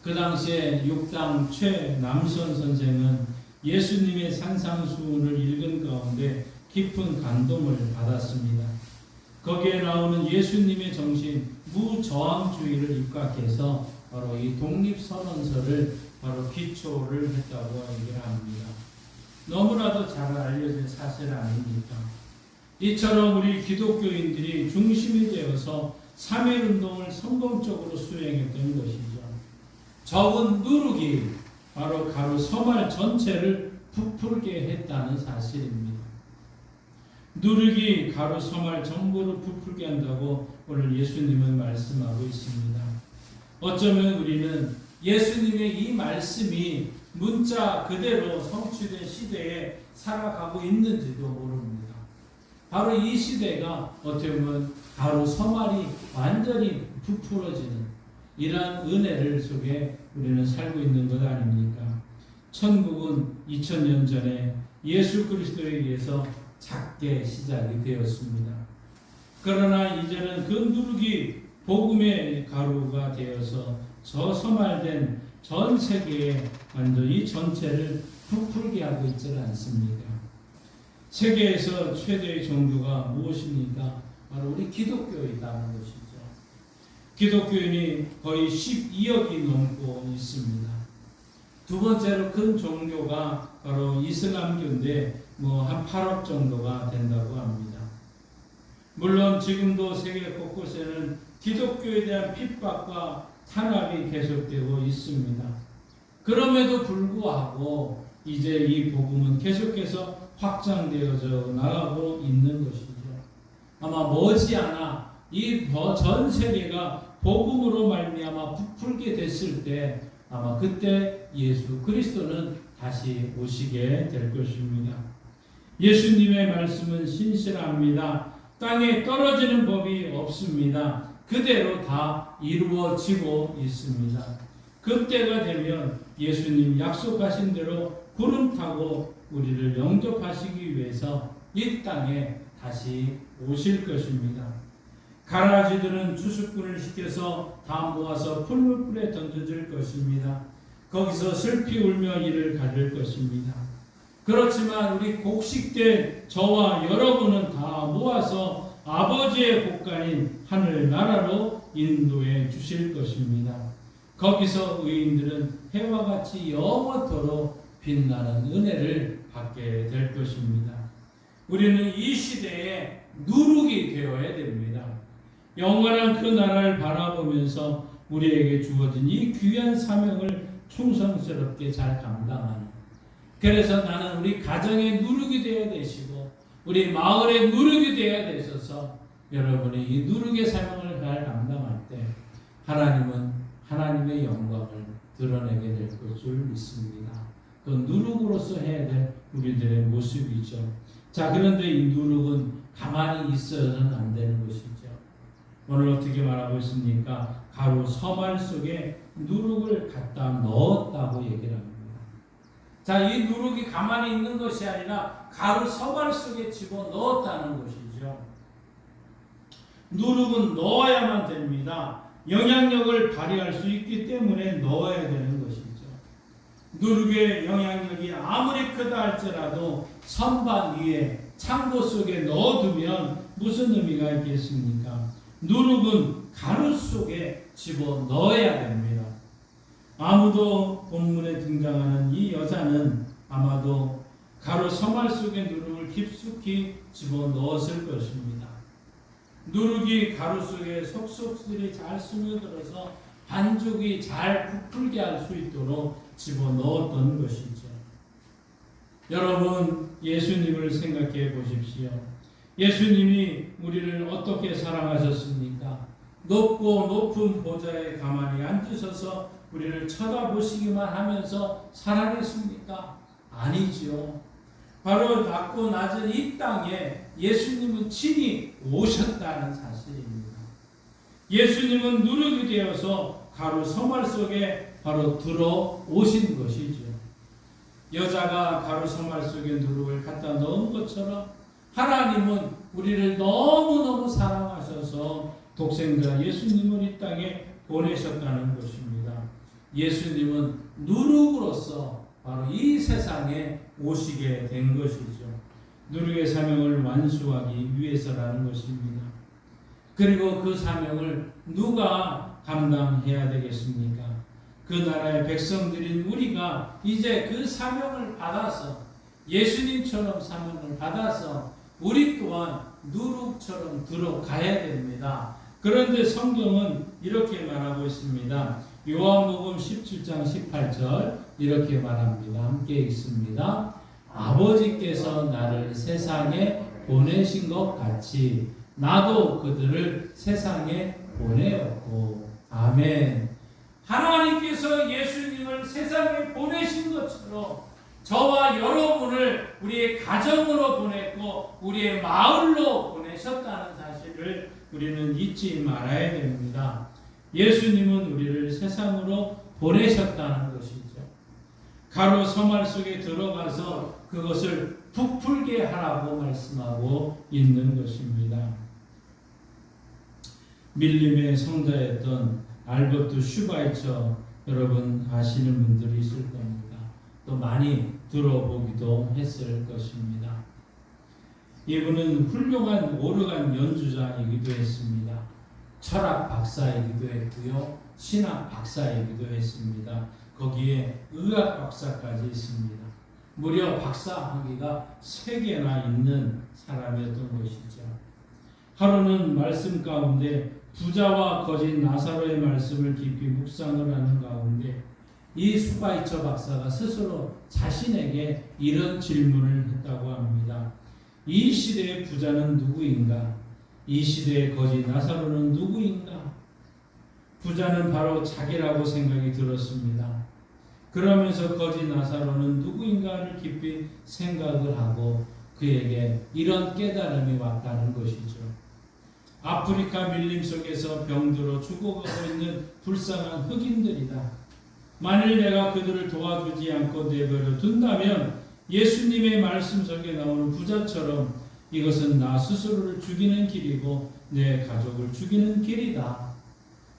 Speaker 1: 그 당시에 육당 최남선 선생은 예수님의 산상수훈을 읽은 가운데 깊은 감동을 받았습니다. 거기에 나오는 예수님의 정신 무저항주의를 입각해서 바로 이 독립선언서를 바로 기초를 했다고 얘기를 합니다. 너무나도 잘 알려진 사실 아닙니까? 이처럼 우리 기독교인들이 중심이 되어서 3.1운동을 성공적으로 수행했던 것이죠. 적은 누룩이 바로 가루 서말 전체를 부풀게 했다는 사실입니다. 누룩이 가루 서말 전부를 부풀게 한다고 오늘 예수님은 말씀하고 있습니다. 어쩌면 우리는 예수님의 이 말씀이 문자 그대로 성취된 시대에 살아가고 있는지도 모릅니다. 바로 이 시대가 어떻게 보면 가루 서말이 완전히 부풀어지는 이러한 은혜를 속에 우리는 살고 있는 것 아닙니까? 천국은 2000년 전에 예수 그리스도에 의해서 작게 시작이 되었습니다. 그러나 이제는 그 누룩이 복음의 가루가 되어서 저 서말된 전 세계에 완전히 전체를 부풀게 하고 있지는 않습니다. 세계에서 최대의 종교가 무엇입니까? 바로 우리 기독교이다는 것이죠. 기독교인이 거의 12억이 넘고 있습니다. 두 번째로 큰 종교가 바로 이슬람교인데 한 8억 정도가 된다고 합니다. 물론 지금도 세계 곳곳에는 기독교에 대한 핍박과 탄압이 계속되고 있습니다. 그럼에도 불구하고 이제 이 복음은 계속해서 확장되어져 나가고 있는 것이죠. 아마 머지않아 이 전 세계가 복음으로 말미암아 부풀게 됐을 때 아마 그때 예수 그리스도는 다시 오시게 될 것입니다. 예수님의 말씀은 신실합니다. 땅에 떨어지는 법이 없습니다. 그대로 다 이루어지고 있습니다. 그때가 되면 예수님 약속하신 대로 구름 타고 우리를 영접하시기 위해서 이 땅에 다시 오실 것입니다. 가라지들은 추수꾼을 시켜서 다 모아서 풀무불에 던져줄 것입니다. 거기서 슬피 울며 이를 가릴 것입니다. 그렇지만 우리 곡식된 저와 여러분은 다 모아서 아버지의 국가인 하늘나라로 인도해 주실 것입니다. 거기서 의인들은 해와 같이 영원토록 빛나는 은혜를 받게 될 것입니다. 우리는 이 시대에 누룩이 되어야 됩니다. 영원한 그 나라를 바라보면서 우리에게 주어진 이 귀한 사명을 충성스럽게 잘 감당하는, 그래서 나는 우리 가정의 누룩이 되어야 되시고 우리 마을의 누룩이 되어야 되셔서 여러분이 이 누룩의 사명을 잘 감당할 때 하나님은 하나님의 영광을 드러내게 될 것을 믿습니다. 그 누룩으로서 해야 될 우리들의 모습이죠. 자, 그런데 이 누룩은 가만히 있어서는 안 되는 것이죠. 오늘 어떻게 말하고 있습니까? 가루 서말 속에 누룩을 갖다 넣었다고 얘기를 합니다. 자, 이 누룩이 가만히 있는 것이 아니라 가루 서말 속에 집어 넣었다는 것이죠. 누룩은 넣어야만 됩니다. 영향력을 발휘할 수 있기 때문에 넣어야 되는 것이죠. 누룩의 영향력이 아무리 크다 할지라도 선반 위에 창고 속에 넣어두면 무슨 의미가 있겠습니까? 누룩은 가루 속에 집어 넣어야 됩니다. 아무도 본문에 등장하는 이 여자는 아마도 가루 서말 속에 누룩을 깊숙이 집어 넣었을 것입니다. 누룩이 가루 속에 속속들이 잘 스며들어서 반죽이 잘 부풀게 할 수 있도록 집어 넣었던 것이죠. 여러분, 예수님을 생각해 보십시오. 예수님이 우리를 어떻게 사랑하셨습니까? 높고 높은 보좌에 가만히 앉으셔서 우리를 쳐다보시기만 하면서 사랑했습니까? 아니지요. 바로 낮고 낮은 이 땅에 예수님은 친히 오셨다는 사실입니다. 예수님은 누룩이 되어서 가루 서말 속에 바로 들어오신 것이죠. 여자가 가루 서말 속에 누룩을 갖다 넣은 것처럼 하나님은 우리를 너무너무 사랑하셔서 독생자 예수님을 이 땅에 보내셨다는 것입니다. 예수님은 누룩으로서 바로 이 세상에 오시게 된 것이죠. 누룩의 사명을 완수하기 위해서라는 것입니다. 그리고 그 사명을 누가 감당해야 되겠습니까? 그 나라의 백성들인 우리가 이제 그 사명을 받아서 예수님처럼 사명을 받아서 우리 또한 누룩처럼 들어가야 됩니다. 그런데 성경은 이렇게 말하고 있습니다. 요한복음 17장 18절 이렇게 말합니다. 함께 읽습니다. 아버지께서 나를 세상에 보내신 것 같이 나도 그들을 세상에 보내었고. 아멘. 하나님께서 예수님을 세상에 보내신 것처럼 저와 여러분을 우리의 가정으로 보냈고 우리의 마을로 보내셨다는 사실을 우리는 잊지 말아야 됩니다. 예수님은 우리를 세상으로 보내셨다는 것이죠. 가루 서말 속에 들어가서 그것을 부풀게 하라고 말씀하고 있는 것입니다. 밀림의 성자였던 알버트 슈바이처 여러분 아시는 분들이 있을 겁니다. 또 많이 들어보기도 했을 것입니다. 이분은 훌륭한 오르간 연주자이기도 했습니다. 철학 박사이기도 했고요. 신학 박사이기도 했습니다. 거기에 의학 박사까지 있습니다. 무려 박사 학위가 3개나 있는 사람이었던 것이죠. 하루는 말씀 가운데 부자와 거진 나사로의 말씀을 깊이 묵상을 하는 가운데 이 슈바이처 박사가 스스로 자신에게 이런 질문을 했다고 합니다. 이 시대의 부자는 누구인가? 이 시대의 거지 나사로는 누구인가? 부자는 바로 자기라고 생각이 들었습니다. 그러면서 거지 나사로는 누구인가를 깊이 생각을 하고 그에게 이런 깨달음이 왔다는 것이죠. 아프리카 밀림 속에서 병들어 죽어가고 있는 불쌍한 흑인들이다. 만일 내가 그들을 도와주지 않고 내버려 둔다면 예수님의 말씀 속에 나오는 부자처럼 이것은 나 스스로를 죽이는 길이고 내 가족을 죽이는 길이다.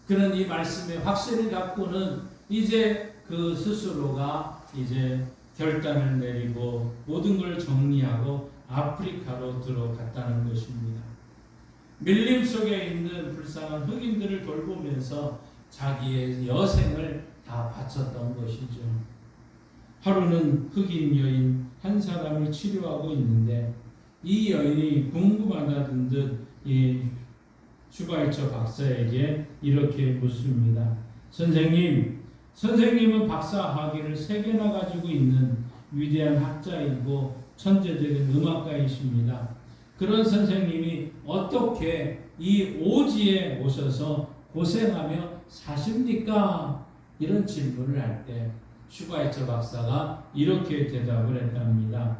Speaker 1: 그런 이 말씀의 확신을 갖고는 이제 그 스스로가 이제 결단을 내리고 모든 걸 정리하고 아프리카로 들어갔다는 것입니다. 밀림 속에 있는 불쌍한 흑인들을 돌보면서 자기의 여생을 다 바쳤던 것이죠. 하루는 흑인 여인 한 사람을 치료하고 있는데 이 여인이 궁금하다는 듯 이 슈바이처 박사에게 이렇게 묻습니다. 선생님은 박사 학위를 3개나 가지고 있는 위대한 학자이고 천재적인 음악가이십니다. 그런 선생님이 어떻게 이 오지에 오셔서 고생하며 사십니까? 이런 질문을 할 때 슈바이처 박사가 이렇게 대답을 했답니다.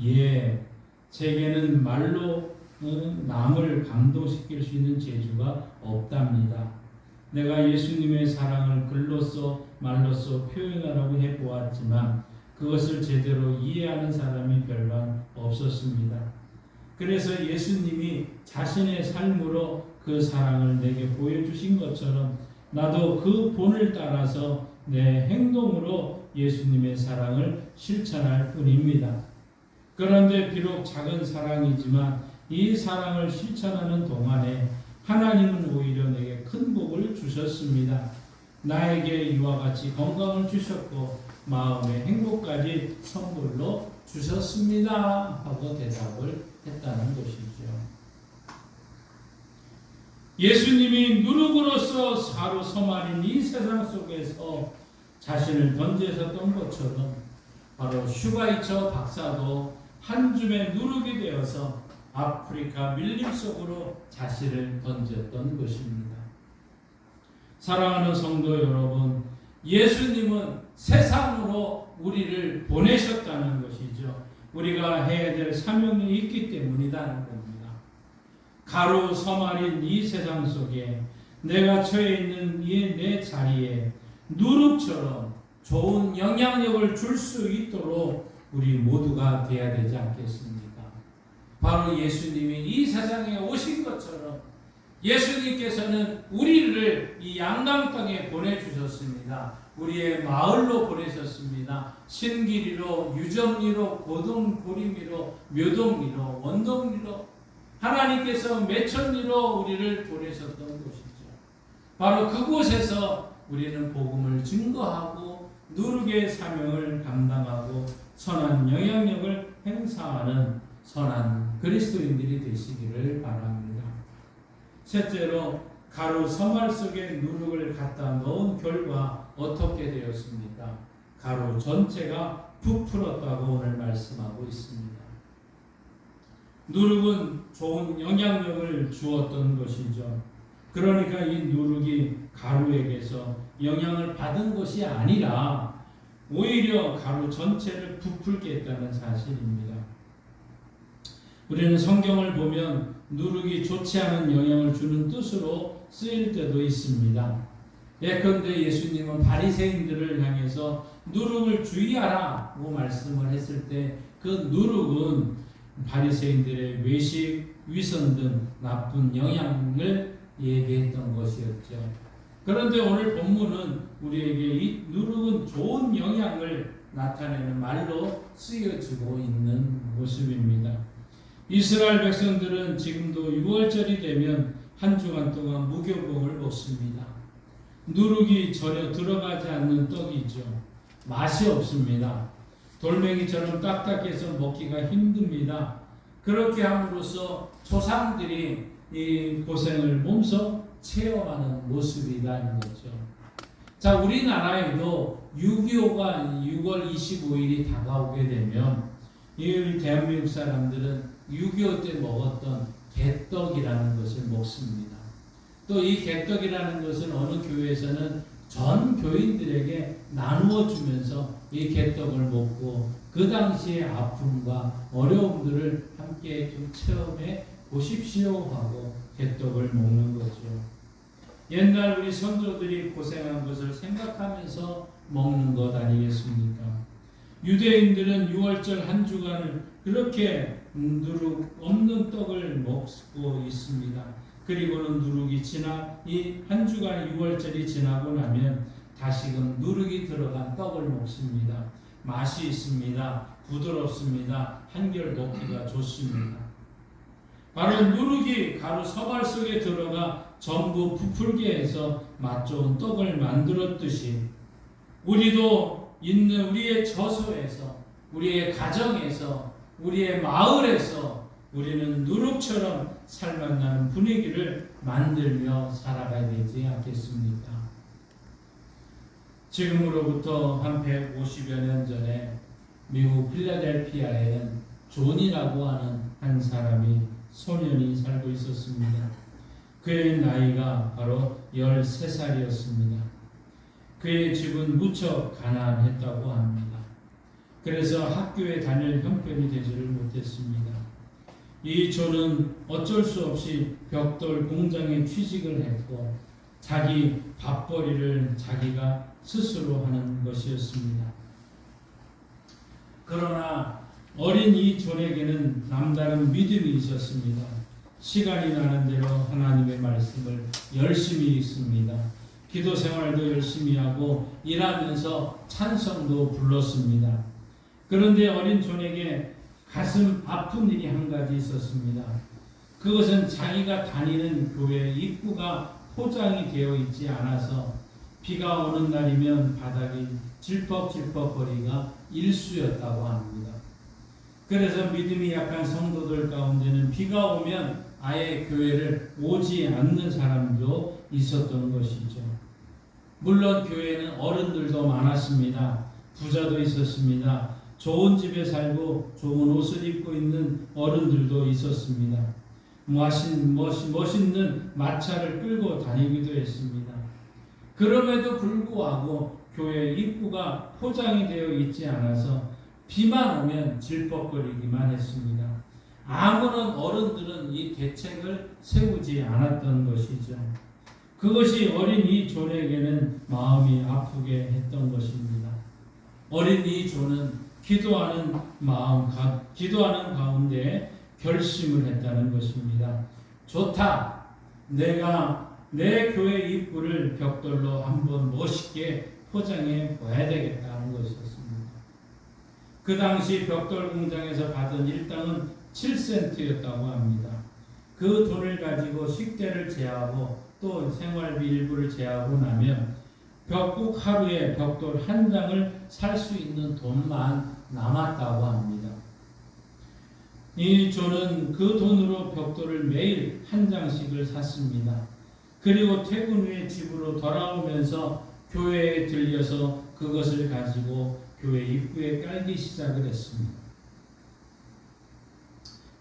Speaker 1: 예, 제게는 말로 남을 감동시킬 수 있는 재주가 없답니다. 내가 예수님의 사랑을 글로써 말로써 표현하라고 해보았지만 그것을 제대로 이해하는 사람이 별반 없었습니다. 그래서 예수님이 자신의 삶으로 그 사랑을 내게 보여주신 것처럼 나도 그 본을 따라서 내 행동으로 예수님의 사랑을 실천할 뿐입니다. 그런데 비록 작은 사랑이지만 이 사랑을 실천하는 동안에 하나님은 오히려 내게 큰 복을 주셨습니다. 나에게 이와 같이 건강을 주셨고 마음의 행복까지 선물로 주셨습니다. 하고 대답을 했다는 것이죠. 예수님이 누룩으로서 사로 서말인 이 세상 속에서 자신을 던지셨던 것처럼 바로 슈바이처 박사도 한 줌의 누룩이 되어서 아프리카 밀림 속으로 자신을 던졌던 것입니다. 사랑하는 성도 여러분, 예수님은 세상으로 우리를 보내셨다는 것이죠. 우리가 해야 될 사명이 있기 때문이라는 겁니다. 가로 서말인 이 세상 속에 내가 처해 있는 이 내 자리에 누룩처럼 좋은 영향력을 줄 수 있도록 우리 모두가 되어야 되지 않겠습니까? 바로 예수님이 이 세상에 오신 것처럼 예수님께서는 우리를 이 양강 땅에 보내주셨습니다. 우리의 마을로 보내셨습니다. 신기리로, 유정리로, 고동고림리로, 묘동리로, 원동리로 하나님께서 매천리로 우리를 보내셨던 곳이죠. 바로 그곳에서 우리는 복음을 증거하고 누룩의 사명을 감당하고 선한 영향력을 행사하는 선한 그리스도인들이 되시기를 바랍니다. 셋째로 가루 서말 속에 누룩을 갖다 넣은 결과 어떻게 되었습니까? 가루 전체가 부풀었다고 오늘 말씀하고 있습니다. 누룩은 좋은 영향력을 주었던 것이죠. 그러니까 이 누룩이 가루에게서 영향을 받은 것이 아니라 오히려 가루 전체를 부풀게 했다는 사실입니다. 우리는 성경을 보면 누룩이 좋지 않은 영향을 주는 뜻으로 쓰일 때도 있습니다. 예컨대 예수님은 바리새인들을 향해서 누룩을 주의하라고 말씀을 했을 때 그 누룩은 바리새인들의 외식, 위선 등 나쁜 영향을 얘기했던 것이었죠. 그런데 오늘 본문은 우리에게 이 누룩은 좋은 영향을 나타내는 말로 쓰여지고 있는 모습입니다. 이스라엘 백성들은 지금도 6월절이 되면 한 주간 동안 무교봉을 먹습니다. 누룩이 전혀 들어가지 않는 떡이죠. 맛이 없습니다. 돌멩이처럼 딱딱해서 먹기가 힘듭니다. 그렇게 함으로써 조상들이 이 고생을 몸소 체험하는 모습이라는 거죠. 자, 우리나라에도 6.25가 6월 25일이 다가오게 되면 이 대한민국 사람들은 6.25 때 먹었던 개떡이라는 것을 먹습니다. 또 이 개떡이라는 것은 어느 교회에서는 전 교인들에게 나누어 주면서 이 개떡을 먹고 그 당시의 아픔과 어려움들을 함께 좀 체험해 보십시오 하고 개떡을 먹는 거죠. 옛날 우리 선조들이 고생한 것을 생각하면서 먹는 것 아니겠습니까? 유대인들은 6월절 한 주간을 그렇게 누룩 없는 떡을 먹고 있습니다. 그리고는 누룩이 지나 이 한 주간 6월절이 지나고 나면 다시금 누룩이 들어간 떡을 먹습니다. 맛이 있습니다. 부드럽습니다. 한결 먹기가 좋습니다. 바로 누룩이 가루 서발 속에 들어가 전부 부풀게 해서 맛 좋은 떡을 만들었듯이 우리도 있는 우리의 저소에서, 우리의 가정에서, 우리의 마을에서 우리는 누룩처럼 살맛나는 분위기를 만들며 살아가야 되지 않겠습니까? 지금으로부터 한 150여 년 전에 미국 필라델피아에는 존이라고 하는 한 사람이 소년이 살고 있었습니다. 그의 나이가 바로 13살이었습니다. 그의 집은 무척 가난했다고 합니다. 그래서 학교에 다닐 형편이 되지를 못했습니다. 이 존은 어쩔 수 없이 벽돌 공장에 취직을 했고 자기 밥벌이를 자기가 스스로 하는 것이었습니다. 그러나 어린 이 존에게는 남다른 믿음이 있었습니다. 시간이 나는 대로 하나님의 말씀을 열심히 읽습니다. 기도 생활도 열심히 하고 일하면서 찬송도 불렀습니다. 그런데 어린 존에게 가슴 아픈 일이 한 가지 있었습니다. 그것은 자기가 다니는 교회 입구가 포장이 되어 있지 않아서 비가 오는 날이면 바닥이 질퍽질퍽거리가 일수였다고 합니다. 그래서 믿음이 약한 성도들 가운데는 비가 오면 아예 교회를 오지 않는 사람도 있었던 것이죠. 물론 교회에는 어른들도 많았습니다. 부자도 있었습니다. 좋은 집에 살고 좋은 옷을 입고 있는 어른들도 있었습니다. 멋있는 마차를 끌고 다니기도 했습니다. 그럼에도 불구하고 교회 입구가 포장이 되어 있지 않아서 비만 오면 질퍽거리기만 했습니다. 아무런 어른들은 이 대책을 세우지 않았던 것이죠. 그것이 어린 이 존에게는 마음이 아프게 했던 것입니다. 어린 이 존은 기도하는 가운데 결심을 했다는 것입니다. 좋다. 내가 내 교회 입구를 벽돌로 한번 멋있게 포장해 봐야 되겠다는 것이었습니다. 그 당시 벽돌 공장에서 받은 일당은 7센트였다고 합니다. 그 돈을 가지고 식대를 제하고 또 생활비 일부를 제하고 나면 꼭 하루에 벽돌 한 장을 살 수 있는 돈만 남았다고 합니다. 이 존은 그 돈으로 벽돌을 매일 한 장씩을 샀습니다. 그리고 퇴근 후에 집으로 돌아오면서 교회에 들려서 그것을 가지고 교회 입구에 깔기 시작을 했습니다.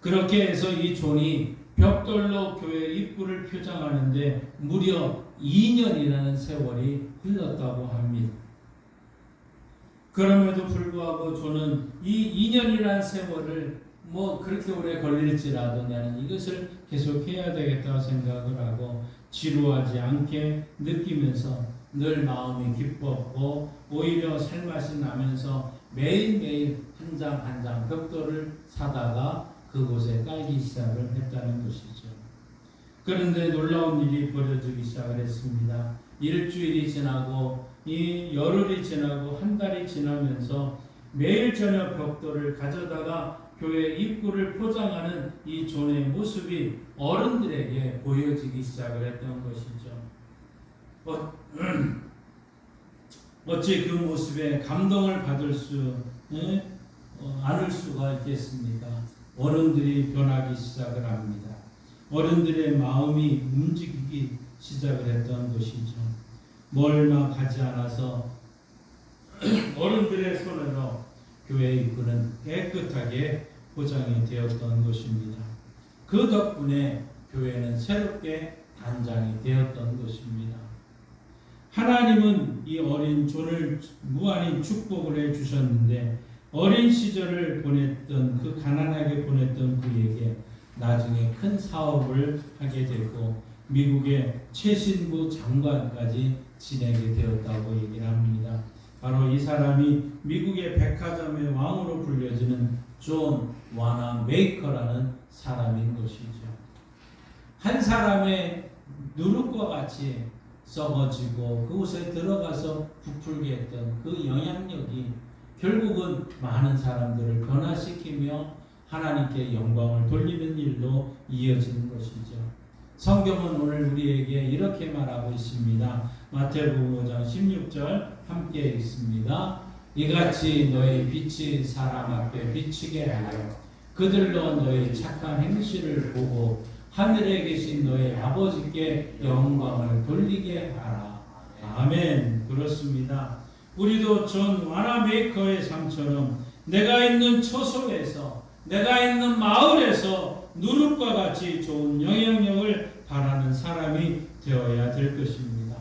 Speaker 1: 그렇게 해서 이 존이 벽돌로 교회 입구를 표장하는데 무려 2년이라는 세월이 흘렀다고 합니다. 그럼에도 불구하고 존은 이 2년이라는 세월을 그렇게 오래 걸릴지라도 나는 이것을 계속 해야 되겠다고 생각을 하고 지루하지 않게 느끼면서 늘 마음이 기뻤고 오히려 살맛이 나면서 매일매일 한 장 한 장 벽돌을 사다가 그곳에 깔기 시작을 했다는 것이죠. 그런데 놀라운 일이 벌어지기 시작을 했습니다. 일주일이 지나고 이 열흘이 지나고 한 달이 지나면서 매일 저녁 벽돌을 가져다가 교회 입구를 포장하는 이 존의 모습이 어른들에게 보여지기 시작을 했던 것이죠. 어찌 그 모습에 감동을 받을 수 않을 수가 있겠습니까? 어른들이 변하기 시작을 합니다. 어른들의 마음이 움직이기 시작을 했던 것이죠. 멀마 가지 않아서 어른들의 손으로 교회 입구는 깨끗하게 포장이 되었던 것입니다. 그 덕분에 교회는 새롭게 단장이 되었던 것입니다. 하나님은 이 어린 존을 무한히 축복을 해주셨는데 어린 시절을 보냈던 그 가난하게 보냈던 그에게 나중에 큰 사업을 하게 되고 미국의 최신부 장관까지 지내게 되었다고 얘기를 합니다. 바로 이 사람이 미국의 백화점의 왕으로 불려지는 존 와나 메이커라는 사람인 것이죠. 한 사람의 누룩과 같이 썩어지고 그곳에 들어가서 부풀게 했던 그 영향력이 결국은 많은 사람들을 변화시키며 하나님께 영광을 돌리는 일로 이어지는 것이죠. 성경은 오늘 우리에게 이렇게 말하고 있습니다. 마태복음 5장 16절 함께 읽습니다. 이같이 너희 빛이 사람 앞에 비치게 하여 그들로 너희 착한 행실을 보고 하늘에 계신 너희 아버지께 영광을 돌리게 하라. 아멘. 그렇습니다. 우리도 존 와나메이커의 삶처럼 내가 있는 처소에서, 내가 있는 마을에서 누룩과 같이 좋은 영향력을 발하는 사람이 되어야 될 것입니다.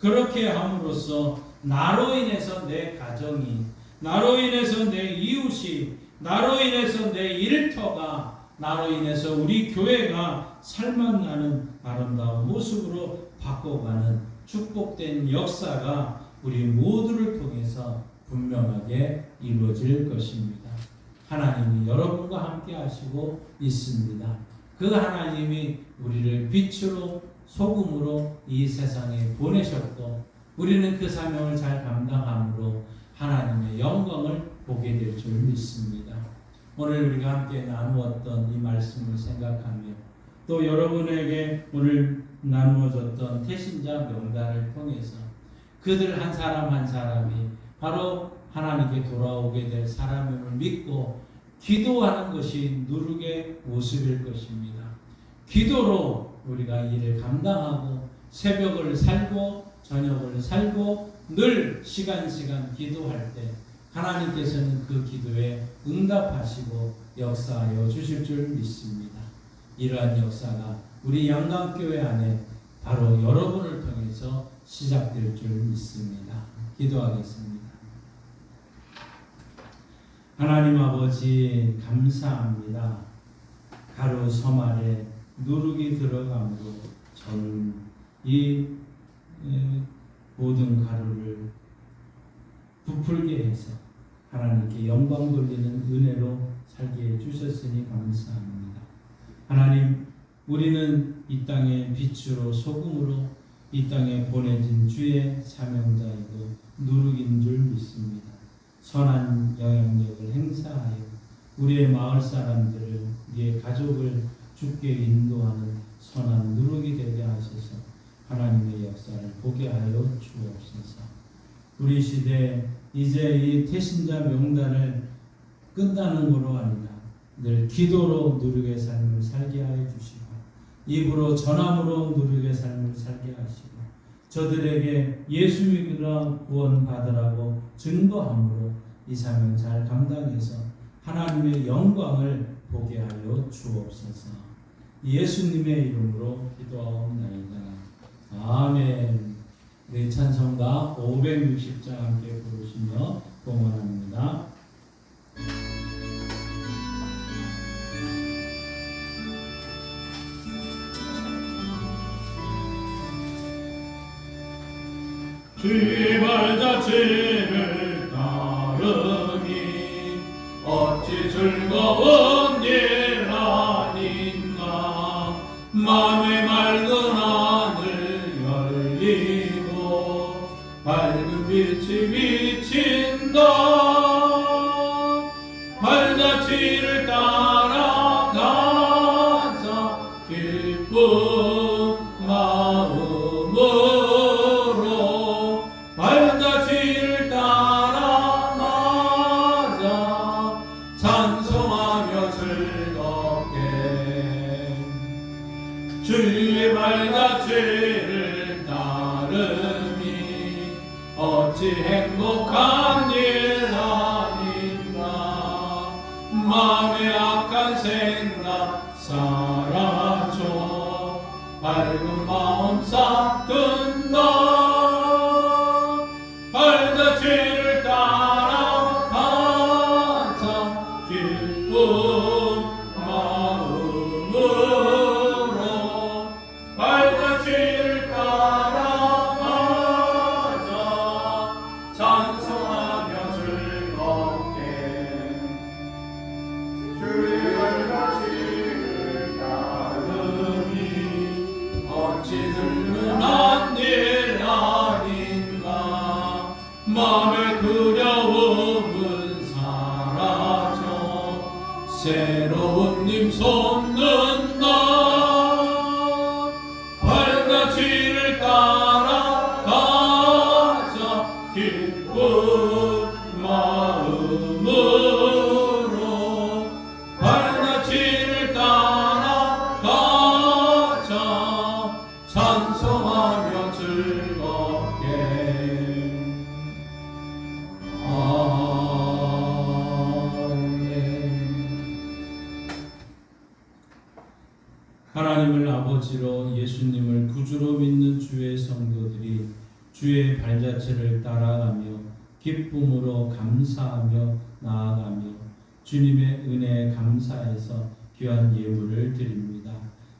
Speaker 1: 그렇게 함으로써 나로 인해서 내 가정이, 나로 인해서 내 이웃이, 나로 인해서 내 일터가, 나로 인해서 우리 교회가 살맛나는 아름다운 모습으로 바꿔가는 축복된 역사가 우리 모두를 통해서 분명하게 이루어질 것입니다. 하나님이 여러분과 함께 하시고 있습니다. 그 하나님이 우리를 빛으로 소금으로 이 세상에 보내셨고 우리는 그 사명을 잘 감당함으로 하나님의 영광을 보게 될 줄 믿습니다. 오늘 우리가 함께 나누었던 이 말씀을 생각하며 또 여러분에게 오늘 나누어졌던 태신자 명단을 통해서 그들 한 사람 한 사람이 바로 하나님께 돌아오게 될 사람임을 믿고 기도하는 것이 누룩의 모습일 것입니다. 기도로 우리가 일을 감당하고 새벽을 살고 저녁을 살고 늘 시간 기도할 때 하나님께서는 그 기도에 응답하시고 역사하여 주실 줄 믿습니다. 이러한 역사가 우리 양강교회 안에 바로 여러분을 통해서 시작될 줄 믿습니다. 기도하겠습니다. 하나님 아버지 감사합니다. 가루 섬 아래 누룩이 들어감으로 저는 이 모든 가루를 부풀게 해서 하나님께 영광 돌리는 은혜로 살게 해주셨으니 감사합니다. 하나님, 우리는 이 땅의 빛으로 소금으로 이 땅에 보내진 주의 사명자이고 누룩인 줄 믿습니다. 선한 영향력을 행사하여 우리의 마을 사람들을, 우리의 가족을 주께 인도하는 선한 누룩이 되게 하셔서 하나님의 역사를 보게 하여 주옵소서. 우리 시대 이제 이 태신자 명단을 끝나는 거로 아니라 늘 기도로 누룩의 삶을 살게 하여 주시고 입으로 전함으로 누룩의 삶을 살게 하시고 저들에게 예수 믿으라 구원 받으라고 증거함으로 이 사명 잘 감당해서 하나님의 영광을 보게 하여 주옵소서. 예수님의 이름으로 기도하옵나이다. 아멘. 우리 찬송가 560장 함께 부르시며 봉헌합니다. 주의 발자취를 따르니 어찌 즐거운 일 아닌가. 마음의 맑은 하늘 열리고 밝은 빛이 비친다. 발자취를 따라가자 기쁜 마음으로 발자취를 따라가자 찬송하며 즐겁게 주의 발자취를 따르니 어찌 행복한 일 아닌가. 마음의 악한 생각 사라져 밝은 마음 싹 든다. 발자취를 따라가자 기쁜 마음으로 발자취를 따라가자 찬송하며 즐겁게 주의 발자취 새로운 님 솟는다. 발자취를 따라가자. 기쁜 마음으로 발자취를 따라가자. 찬송하며 즐겁게. 하나님을 아버지로 예수님을 구주로 믿는 주의 성도들이 주의 발자취를 따라가며 기쁨으로 감사하며 나아가며 주님의 은혜에 감사해서 귀한 예물을 드립니다.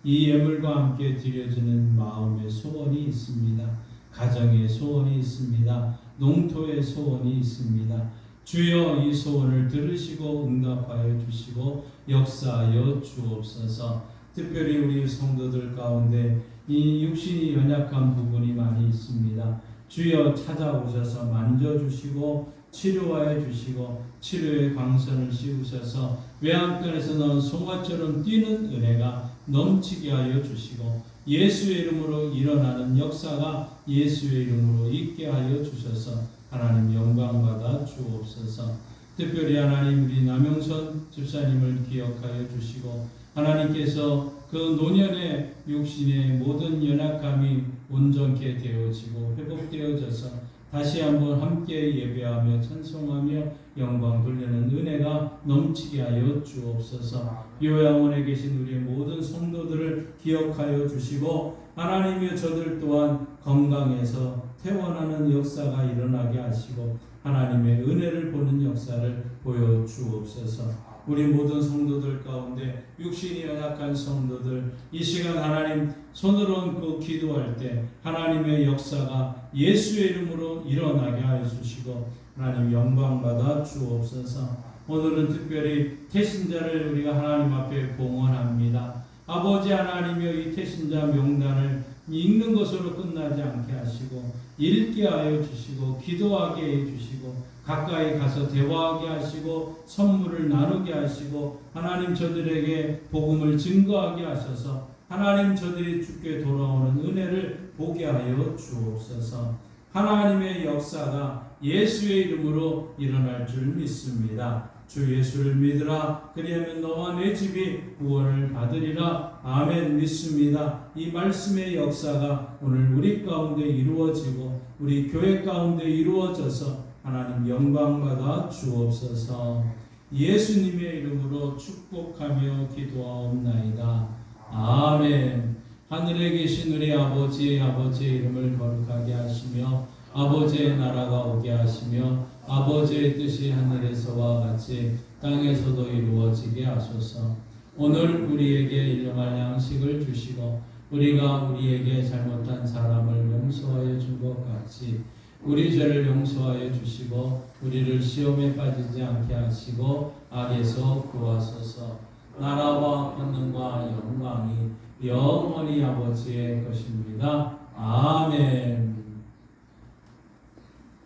Speaker 1: 이 예물과 함께 드려지는 마음의 소원이 있습니다. 가정의 소원이 있습니다. 농토의 소원이 있습니다. 주여 이 소원을 들으시고 응답하여 주시고 역사하여 주옵소서. 특별히 우리 성도들 가운데 이 육신이 연약한 부분이 많이 있습니다. 주여 찾아오셔서 만져주시고 치료하여 주시고 치료의 광선을 씌우셔서 외양간에서 나온 송아처럼 뛰는 은혜가 넘치게 하여 주시고 예수의 이름으로 일어나는 역사가 예수의 이름으로 있게 하여 주셔서 하나님 영광받아 주옵소서. 특별히 하나님 우리 남영선 집사님을 기억하여 주시고 하나님께서 그 노년의 육신의 모든 연약함이 온전케 되어지고 회복되어져서 다시 한번 함께 예배하며 찬송하며 영광 돌리는 은혜가 넘치게 하여 주옵소서. 요양원에 계신 우리 모든 성도들을 기억하여 주시고 하나님이여 저들 또한 건강해서 퇴원하는 역사가 일어나게 하시고 하나님의 은혜를 보는 역사를 보여 주옵소서. 우리 모든 성도들 가운데 육신이 연약한 성도들 이 시간 하나님 손을 얹고 기도할 때 하나님의 역사가 예수의 이름으로 일어나게 하여 주시고 하나님 영광받아 주옵소서. 오늘은 특별히 태신자를 우리가 하나님 앞에 봉헌합니다. 아버지 하나님이여 이 태신자 명단을 읽는 것으로 끝나지 않게 하시고 읽게 하여 주시고 기도하게 해 주시고 가까이 가서 대화하게 하시고 선물을 나누게 하시고 하나님 저들에게 복음을 증거하게 하셔서 하나님 저들이 주께 돌아오는 은혜를 보게 하여 주옵소서. 하나님의 역사가 예수의 이름으로 일어날 줄 믿습니다. 주 예수를 믿으라. 그리하면 너와 내 집이 구원을 받으리라. 아멘. 믿습니다. 이 말씀의 역사가 오늘 우리 가운데 이루어지고 우리 교회 가운데 이루어져서 하나님 영광받아 주옵소서. 예수님의 이름으로 축복하며 기도하옵나이다. 아멘. 하늘에 계신 우리 아버지의 이름을 거룩하게 하시며 아버지의 나라가 오게 하시며 아버지의 뜻이 하늘에서와 같이 땅에서도 이루어지게 하소서. 오늘 우리에게 일용할 양식을 주시고 우리가 우리에게 잘못한 사람을 용서하여 준 것 같이 우리 죄를 용서하여 주시고 우리를 시험에 빠지지 않게 하시고 악에서 구하소서. 나라와 권능과 영광이 영원히 아버지의 것입니다. 아멘.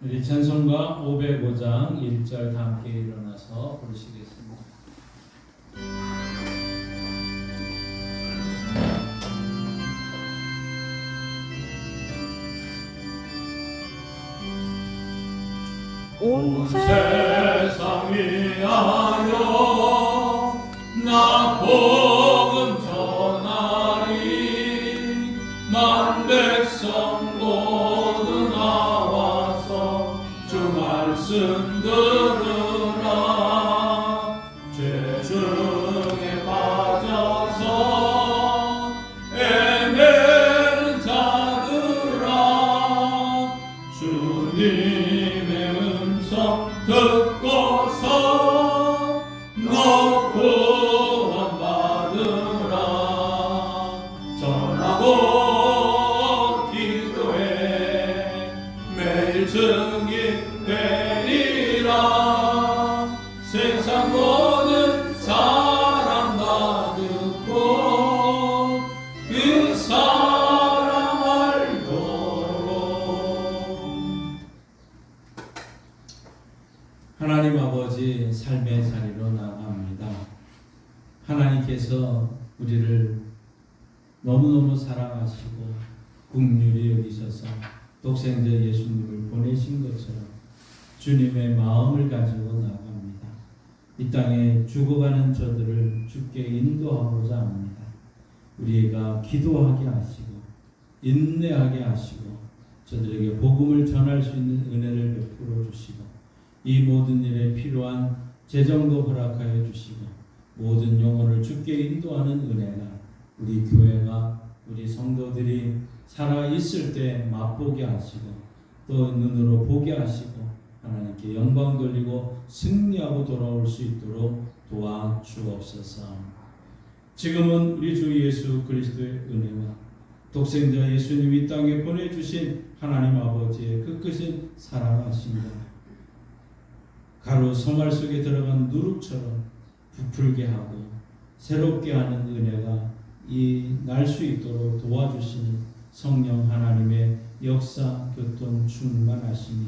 Speaker 1: 우리 찬송가 505장 1절 다 함께 일어나서 부르시겠습니다.
Speaker 3: 온 세상 위하여 나 복음 전하리. 만 백성 모두 나와서 주 말씀 들으라. 죄 중에 빠져서 애매는 자들아 주님의 음성 듣고서 너 구원받으라. 전하고 기도해 매일 증인 되리라. 세상 모든 사람 다 듣고 그 사람 알도록.
Speaker 1: 하나님 아버지 삶의 자리로 나아갑니다. 하나님께서 우리를 너무너무 사랑하시고 긍휼히 여기셔서 독생자 예수님을 보내신 것처럼 주님의 마음을 가지고 나갑니다. 이 땅에 죽어가는 저들을 주께 인도하고자 합니다. 우리가 기도하게 하시고 인내하게 하시고 저들에게 복음을 전할 수 있는 은혜를 베풀어 주시고 이 모든 일에 필요한 재정도 허락하여 주시고 모든 영혼을 주께 인도하는 은혜가 우리 교회가 우리 성도들이 살아있을 때 맛보게 하시고 또 눈으로 보게 하시고 하나님께 영광 돌리고 승리하고 돌아올 수 있도록 도와주옵소서. 지금은 우리 주 예수 그리스도의 은혜와 독생자 예수님이 땅에 보내주신 하나님 아버지의 끝끝인 사랑하심과 가루 소말 속에 들어간 누룩처럼 부풀게 하고 새롭게 하는 은혜가 날 수 있도록 도와주시는 성령 하나님의 역사, 교통, 충만하심이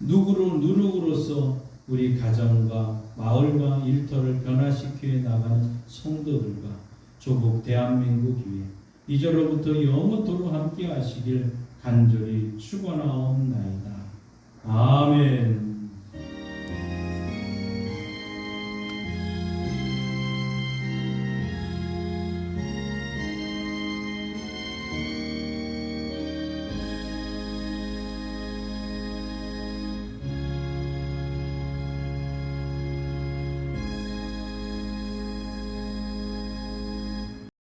Speaker 1: 누룩으로서 우리 가정과 마을과 일터를 변화시켜 나가는 성도들과 조국 대한민국 위에 이제로부터 영원토록 함께 하시길 간절히 축원하옵나이다.